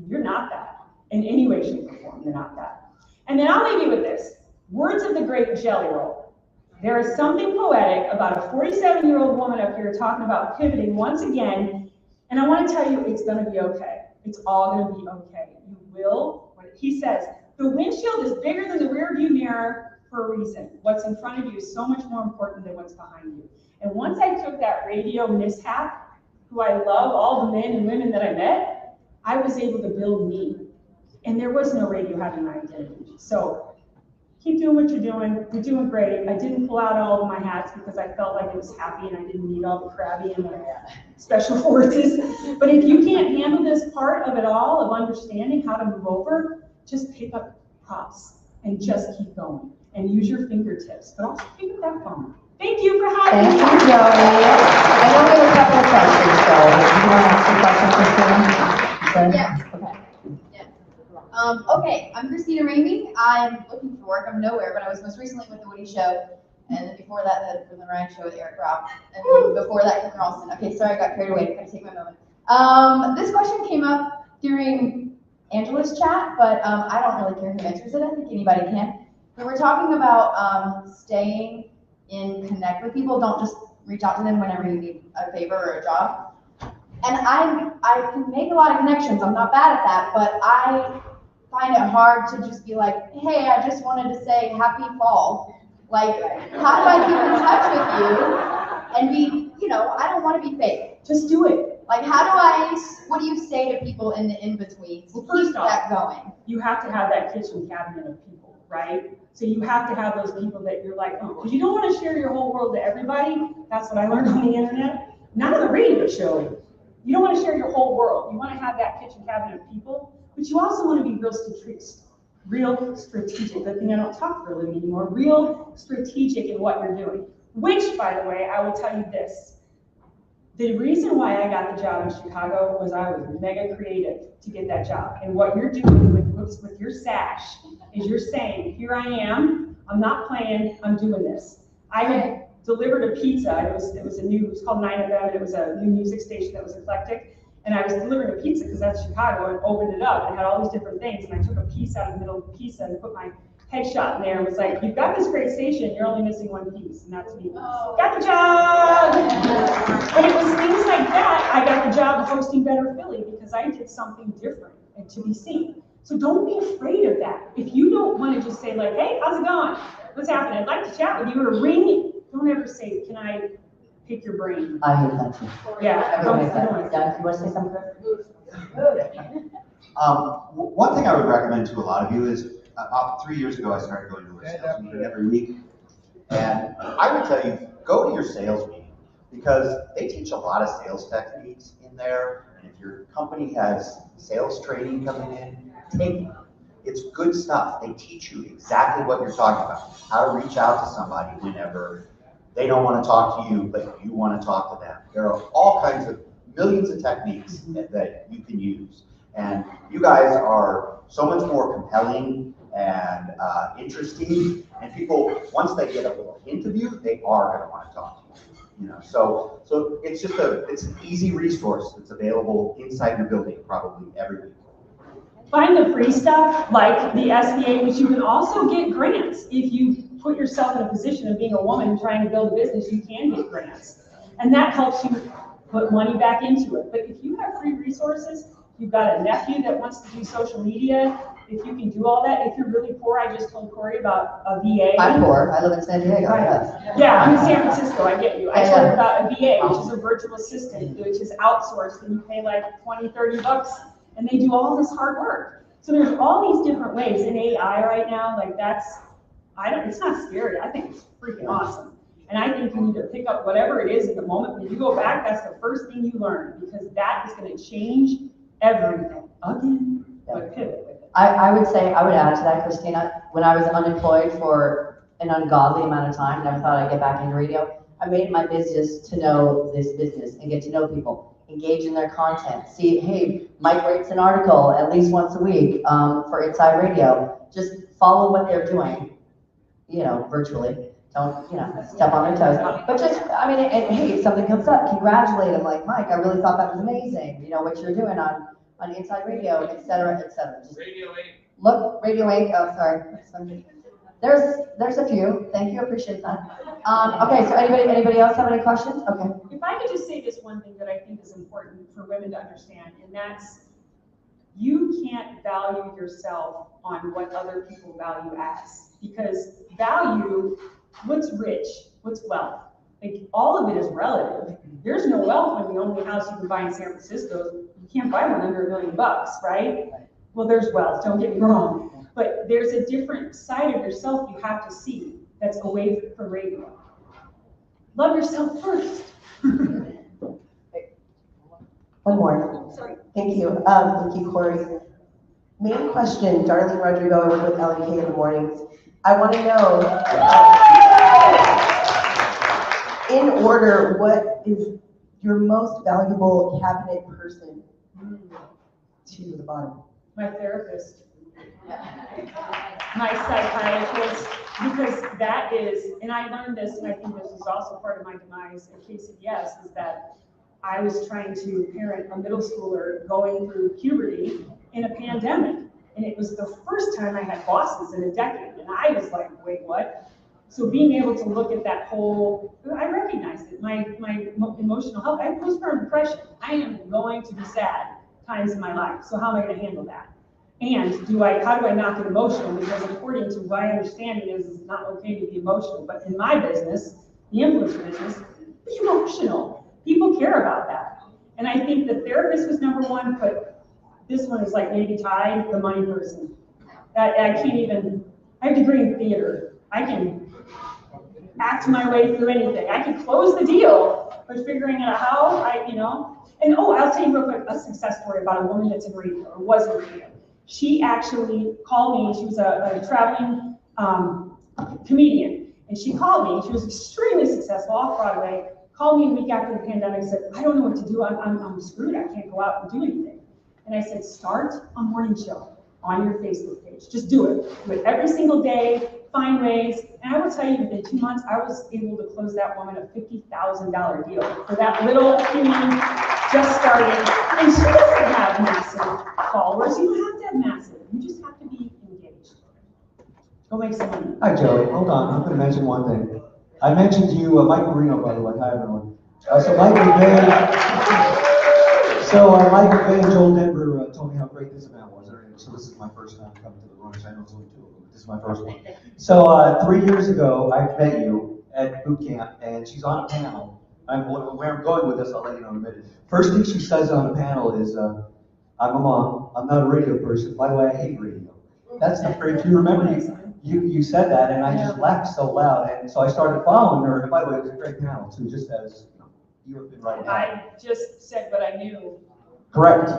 you're not that. In any way, shape, or form, you're not that. And then I'll leave you with this. Words of the great Jelly Roll. There is something poetic about a 47-year-old woman up here talking about pivoting once again. And I want to tell you, it's going to be okay. It's all going to be okay. You will, he says, The windshield is bigger than the rear view mirror for a reason. What's in front of you is so much more important than what's behind you. And once I took that radio mishap, who I love, all the men and women that I met, I was able to build me. And there was no radio having my identity. So keep doing what you're doing. You're doing great. I didn't pull out all of my hats because I felt like it was happy and I didn't need all the crabby and the special forces. But if you can't handle this part of it all, of understanding how to move over, just pick up props and just keep going and use your fingertips, but also pick up that phone. Thank you for having me. Thank you, Joey. I know we have a couple of questions, so you want to ask some questions, Christina? Yes. Okay. Okay, I'm Christina Ramey. I'm looking for work. I'm nowhere, but I was most recently with the Woody Show, and then before that, the Ryan Show with Eric Robb, and then before that, Kim Ralston. Okay, sorry, I got carried away. I gotta take my moment. This question came up during Angela's chat, but I don't really care who answers it. I think anybody can. We were talking about staying in connect with people. Don't just reach out to them whenever you need a favor or a job. And I can make a lot of connections. I'm not bad at that, but I find it hard to just be like, hey, I just wanted to say happy fall. Like, how do I keep in touch with you and be, you know, I don't want to be fake. Just do it. Like, what do you say to people in the in-between to keep that going? You have to have that kitchen cabinet of people, right? So you have to have those people that you're like, oh, because you don't want to share your whole world to everybody. That's what I learned on the internet. Not on the radio show. You don't want to share your whole world. You want to have that kitchen cabinet of people, but you also want to be real strategic. The thing I don't talk for a living anymore. Real strategic in what you're doing. Which, by the way, I will tell you this. The reason why I got the job in Chicago was I was mega creative to get that job. And what you're doing with your sash is you're saying, here I am, I'm not playing, I'm doing this. I had delivered a pizza. It was called 9FM, and it was a new music station that was eclectic. And I was delivering a pizza because that's Chicago, and opened it up and had all these different things. And I took a piece out of the middle of the pizza and put my headshot in there and was like, you've got this great station, you're only missing one piece, and that's me. Got the job! And it was things like that. I got the job of hosting Better Philly because I did something different and to be seen. So don't be afraid of that. If you don't want to just say like, hey, how's it going? What's happening? I'd like to chat with you, or ring it. Don't ever say, can I pick your brain? I hate that too. Yeah. Everybody hates that. Yeah, you want to say something, Chris? One thing I would recommend to a lot of you is, about 3 years ago, I started going to a sales meeting every week. And I would tell you, go to your sales meeting, because they teach a lot of sales techniques in there. And if your company has sales training coming in, take them. It's good stuff. They teach you exactly what you're talking about, how to reach out to somebody whenever they don't want to talk to you, but you want to talk to them. There are all kinds of millions of techniques that you can use. And you guys are so much more compelling and interesting. And people, once they get a little hint of you, they are going to want to talk to you. You know, so it's just it's an easy resource that's available inside your building probably every week. Find the free stuff like the SBA, which you can also get grants. If you put yourself in a position of being a woman trying to build a business, you can get grants. And that helps you put money back into it. But if you have free resources, you've got a nephew that wants to do social media, if you can do all that. If you're really poor, I just told Corey about a VA. I'm poor, I live in San Diego. Yes. Yeah, I'm in San Francisco, I get you. I told her about a VA, which is a virtual assistant, which is outsourced, and you pay like 20, 30 bucks, and they do all this hard work. So there's all these different ways in AI right now, like it's not scary, I think it's freaking awesome. And I think you need to pick up whatever it is at the moment. When you go back, that's the first thing you learn, because that is gonna change everything. Again, but pivot. I would say, I would add to that, Christina, when I was unemployed for an ungodly amount of time, never thought I'd get back into radio, I made it my business to know this business and get to know people, engage in their content, see, hey, Mike writes an article at least once a week for Inside Radio. Just follow what they're doing, you know, virtually. Don't, you know, step on their toes. But just, I mean, hey, if something comes up, congratulate them. Like, Mike, I really thought that was amazing. You know, what you're doing on Inside Radio, et cetera, et cetera. Just Radio 8. Look, Radio 8, oh, sorry. There's a few. Thank you, appreciate that. Okay, so anybody else have any questions? Okay. If I could just say this one thing that I think is important for women to understand, and that's You can't value yourself on what other people value as, because value, what's rich, what's wealth? Like, all of it is relative. There's no wealth when the only house you can buy in San Francisco, you can't buy one under $1 million, right? Well, there's wealth, don't get me wrong, but there's a different side of yourself you have to see that's away from radio. Love yourself first. One more. Sorry. Thank you. Thank you, Corey. Main question, Darlene Rodrigo, I work with LNK in the mornings. I want to know, in order, what is your most valuable cabinet person to the bottom? My therapist, my psychiatrist, because that is, and I learned this, and I think this is also part of my demise, in case of yes, is that I was trying to parent a middle schooler going through puberty in a pandemic. And it was the first time I had bosses in a decade. And I was like, wait, what? So being able to look at that whole, I recognized it, my emotional health. I have postpartum depression. I am going to be sad times in my life. So how am I going to handle that? And how do I not get emotional? Because according to my understanding is it's not okay to be emotional. But in my business, the influencer business, be emotional. People care about that. And I think the therapist was number one, but this one is like maybe tied, the money person. I can't even, I have a degree in theater. I can act my way through anything. I can close the deal, but figuring out how, And I'll tell you real quick a success story about a woman that's in radio, or was in radio. She actually called me, she was a traveling comedian, and she called me, she was extremely successful off Broadway, called me a week after the pandemic, said, I don't know what to do, I'm screwed, I can't go out and do anything. And I said, start a morning show on your Facebook page. Just do it. Do it every single day, find ways. And I will tell you, within 2 months, I was able to close that woman a $50,000 deal for that little human just starting. And she doesn't have massive followers. You don't have to have massive. You just have to be engaged. Go make some money. Hi, Joey. Hold on. I'm going to mention one thing. I mentioned to you, Mike Marino, by the way. Hi, everyone. Mike McVeigh and Joel Denver told me how great this event was. So this is my first time coming to the Brunch. I know it's only 2 of them, but this is my first one. So 3 years ago, I met you at boot camp, and she's on a panel. Where I'm going with this, I'll let you know in a minute. First thing she says on a panel is, I'm a mom. I'm not a radio person. By the way, I hate radio. That's the phrase. You remember you said that, and I just laughed so loud. And so I started following her. And by the way, it was a great panel, too, just as you have been right now. I just said what I knew. Correct.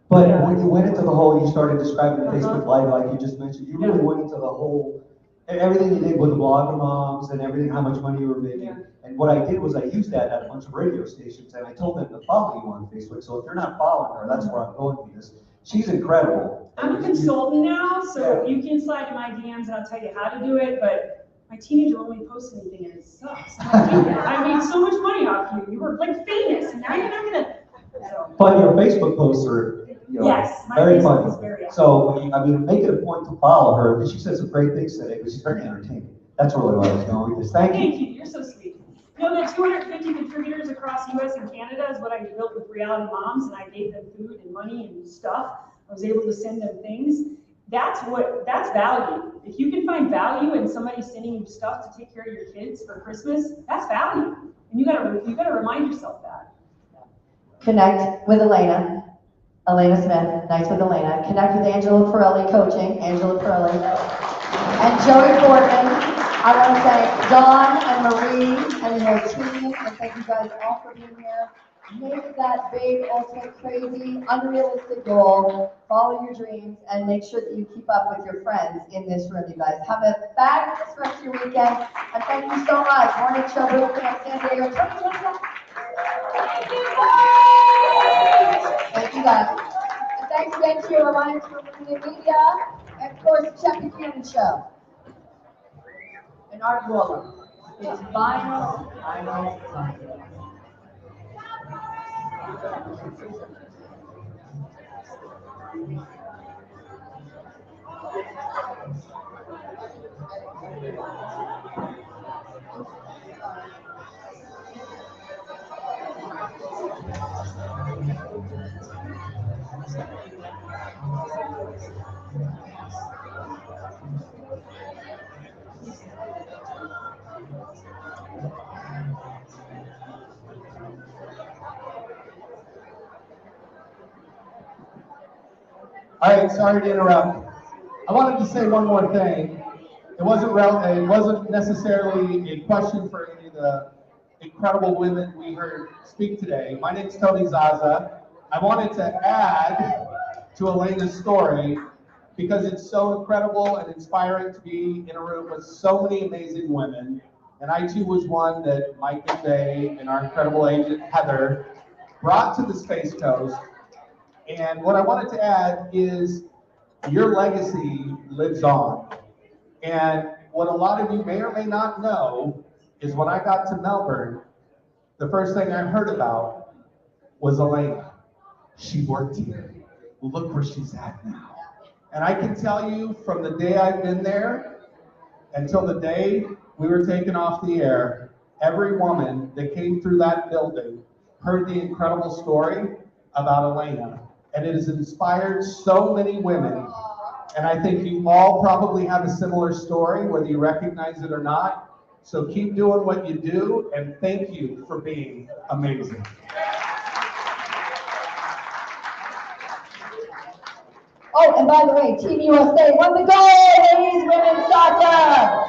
But when you went into the whole, you started describing the Facebook Live like you just mentioned, you really went into the whole, everything you did with the blogger moms and everything, how much money you were making. Yeah. And what I did was I used that at a bunch of radio stations, and I told them to follow you on Facebook. So if you're not following her, that's where I'm going with this. She's incredible. I'm a consultant now, so you can slide in my DMs and I'll tell you how to do it, but my teenager only posts anything and it sucks. I made so much money off you. You were like famous, and now you're not gonna. So. But your Facebook posts are, yes, my very Facebook funny. is very active. So make it a point to follow her, because she said some great things today, but she's very entertaining. That's really what I was going with this. Thank you. Thank you. You're so sweet. You know, the 250 contributors across US and Canada is what I built with Reality Moms, and I gave them food and money and stuff. I was able to send them things. That's value. If you can find value in somebody sending you stuff to take care of your kids for Christmas, that's value. And you gotta remind yourself that. Connect with Elaina. Elaina Smith, Nights with Elaina. Connect with Angela Perelli Coaching, Angela Perelli. And Joey Fortman. I want to thank Dawn and Marie and their team, and thank you guys all for being here. Make that big, ultimate, crazy, unrealistic goal. Follow your dreams, and make sure that you keep up with your friends in this room, you guys. Have a fabulous rest of your weekend, and thank you so much. Morning Show Boot Camp San Diego. Thank you guys. And thanks again to your Alliance for Women in Media, and of course, the Chuck Buchanan Show. And Art Roller. It's vinyl. All right, sorry to interrupt. I wanted to say one more thing. It wasn't necessarily a question for any of the incredible women we heard speak today. My name's Tony Zaza. I wanted to add to Elaina's story because it's so incredible and inspiring to be in a room with so many amazing women. And I too was one that Mike and Jay and our incredible agent Heather brought to the Space Coast. And what I wanted to add is your legacy lives on. And what a lot of you may or may not know is when I got to Melbourne, the first thing I heard about was Elaina. She worked here. Look where she's at now. And I can tell you from the day I've been there until the day we were taken off the air, every woman that came through that building heard the incredible story about Elaina. And it has inspired so many women. And I think you all probably have a similar story, whether you recognize it or not. So keep doing what you do, and thank you for being amazing. Oh, and by the way, Team USA won the gold, ladies, women's soccer.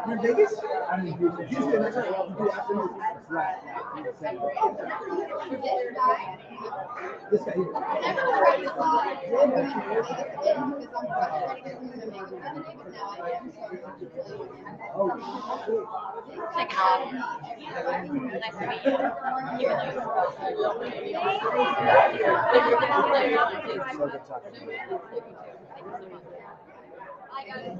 You're in Vegas? I'm in Houston. Houston, that's right. Well, do afternoon. Right. This guy here. Check it out. Nice to meet you. So good talking to you. I got it.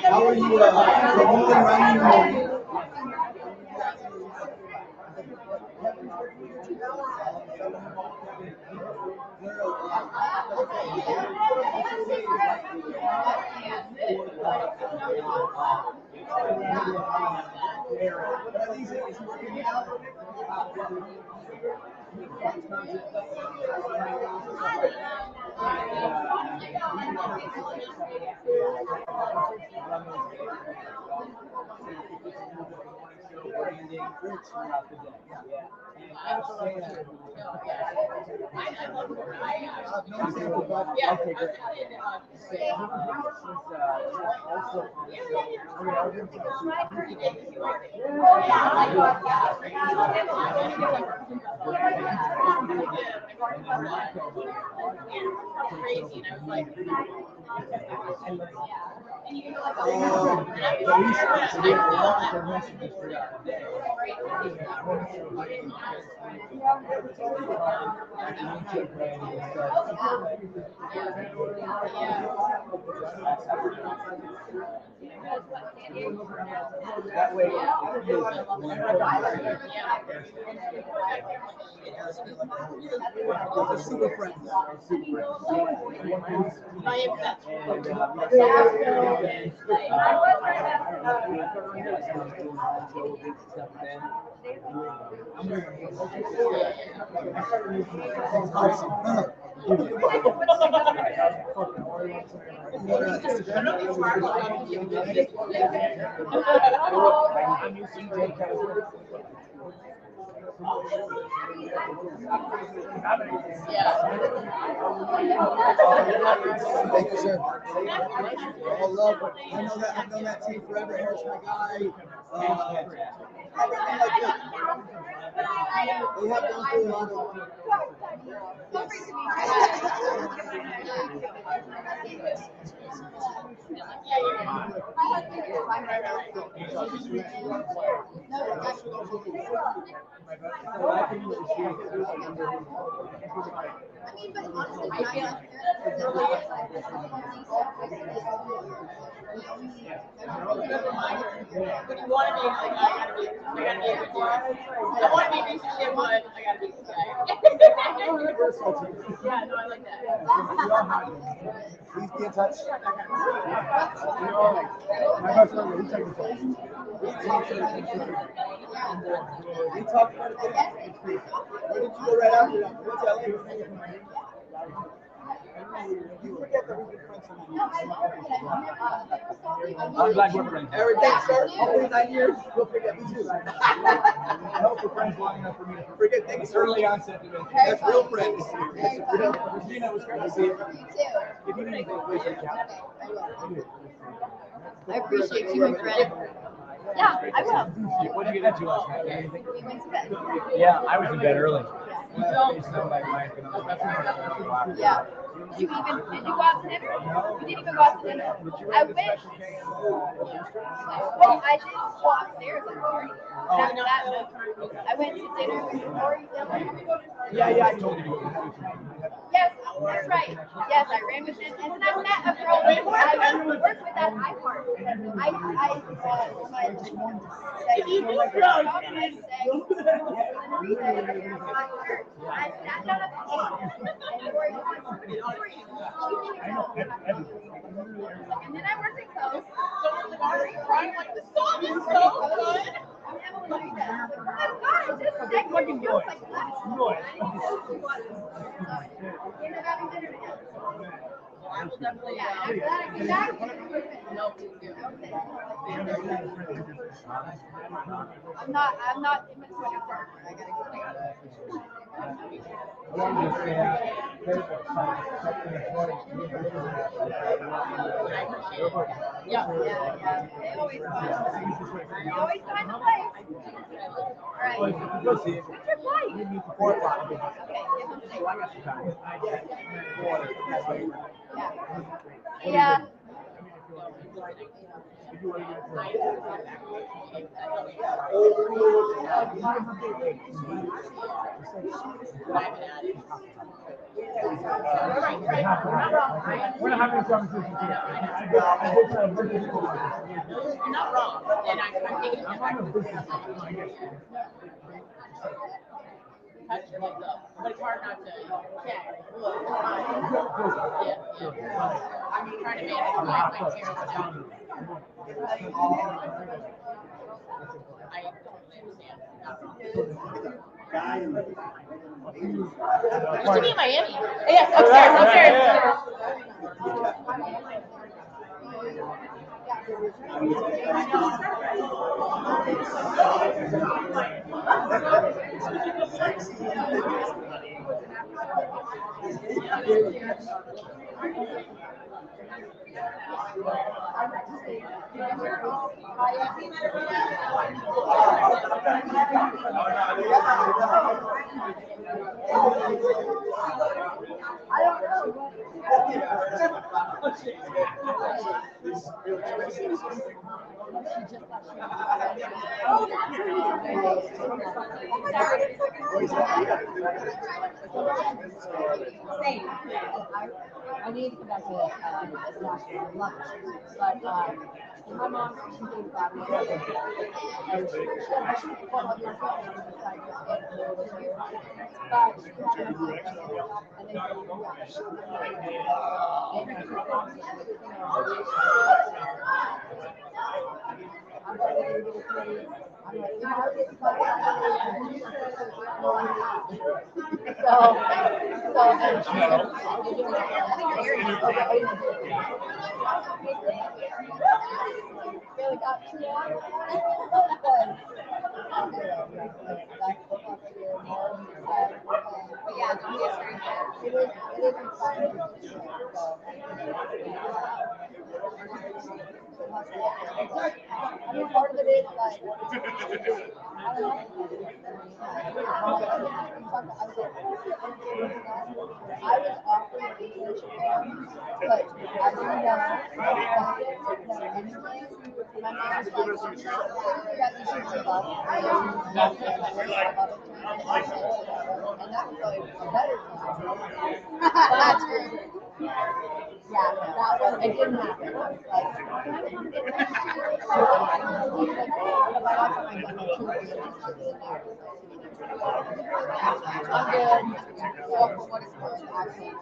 How are you rolling around in the morning? Throughout the day. Okay, great. That way, super friends. Thank you, sir. All love. I've known that team forever. Eric's my guy. Everything like this. They have gone through a lot of. When you want to be like, I gotta be a good boy. I don't want to be shit, but I gotta be this guy. Yeah, no, I like that. Please be in touch. My best friend, we take the phone. We talked about it today. Where did you go right after that? What's LA? You forget that we've been friends for 9 years. I'm glad you're friends. Everything, sir. Hopefully 9 years, you'll forget me too. I hope we're friends long enough for me to forget things early onset dementia. That's real friends. Christina, it was great to see you. If you need anything, please reach out. I appreciate you, my friend. Yeah, I will. What did you get into last night? We went to bed. Yeah, I was in bed early. Yeah. Did you go out to dinner? You didn't even go out to dinner. I went. Oh, I did go upstairs at Corey. And after that, I went to dinner with Corey. Yeah, I told you. Yes, that's right. Yes, I ran with him, and then I met a girl I worked with at iHeart. I sat down at the table, and Corey was like, and then I worked at Coast. I'm like, the song is so good. I'm Emily Lisa. Oh my God, it just fucking feels like that. We're having dinner together. I will definitely. Yeah, after that, I came back. No, I'm not in my 20s. I gotta go. I wanted to say Yeah. They always find the place. All right. Go see it. What's your flight? You need to 4 o'clock. Okay, give them So I got some time. Yeah. We're not having a conversation today. You're not wrong, and I'm taking it back. Touch your legs up, but it's hard not to. Yeah, look, yeah. I'm trying to manage my parents' job. I totally understand. Used to be in Miami. Yes, upstairs. I need to come back to national lunch, but my mom, she gave God and she had one of your family decided to get a little bit here, but she had a and they I'm like, if I was really got too long. But yeah, don't get straight. It is inspiring. I mean, part of it is like, I don't know. I was offered an internship there, but I didn't know. My mom was like, yeah, you should give up. And that was probably a better time. That's good. Yeah, that was, it didn't happen. I was like, can I come get next year? I'm good. So for what it's worth, I can't.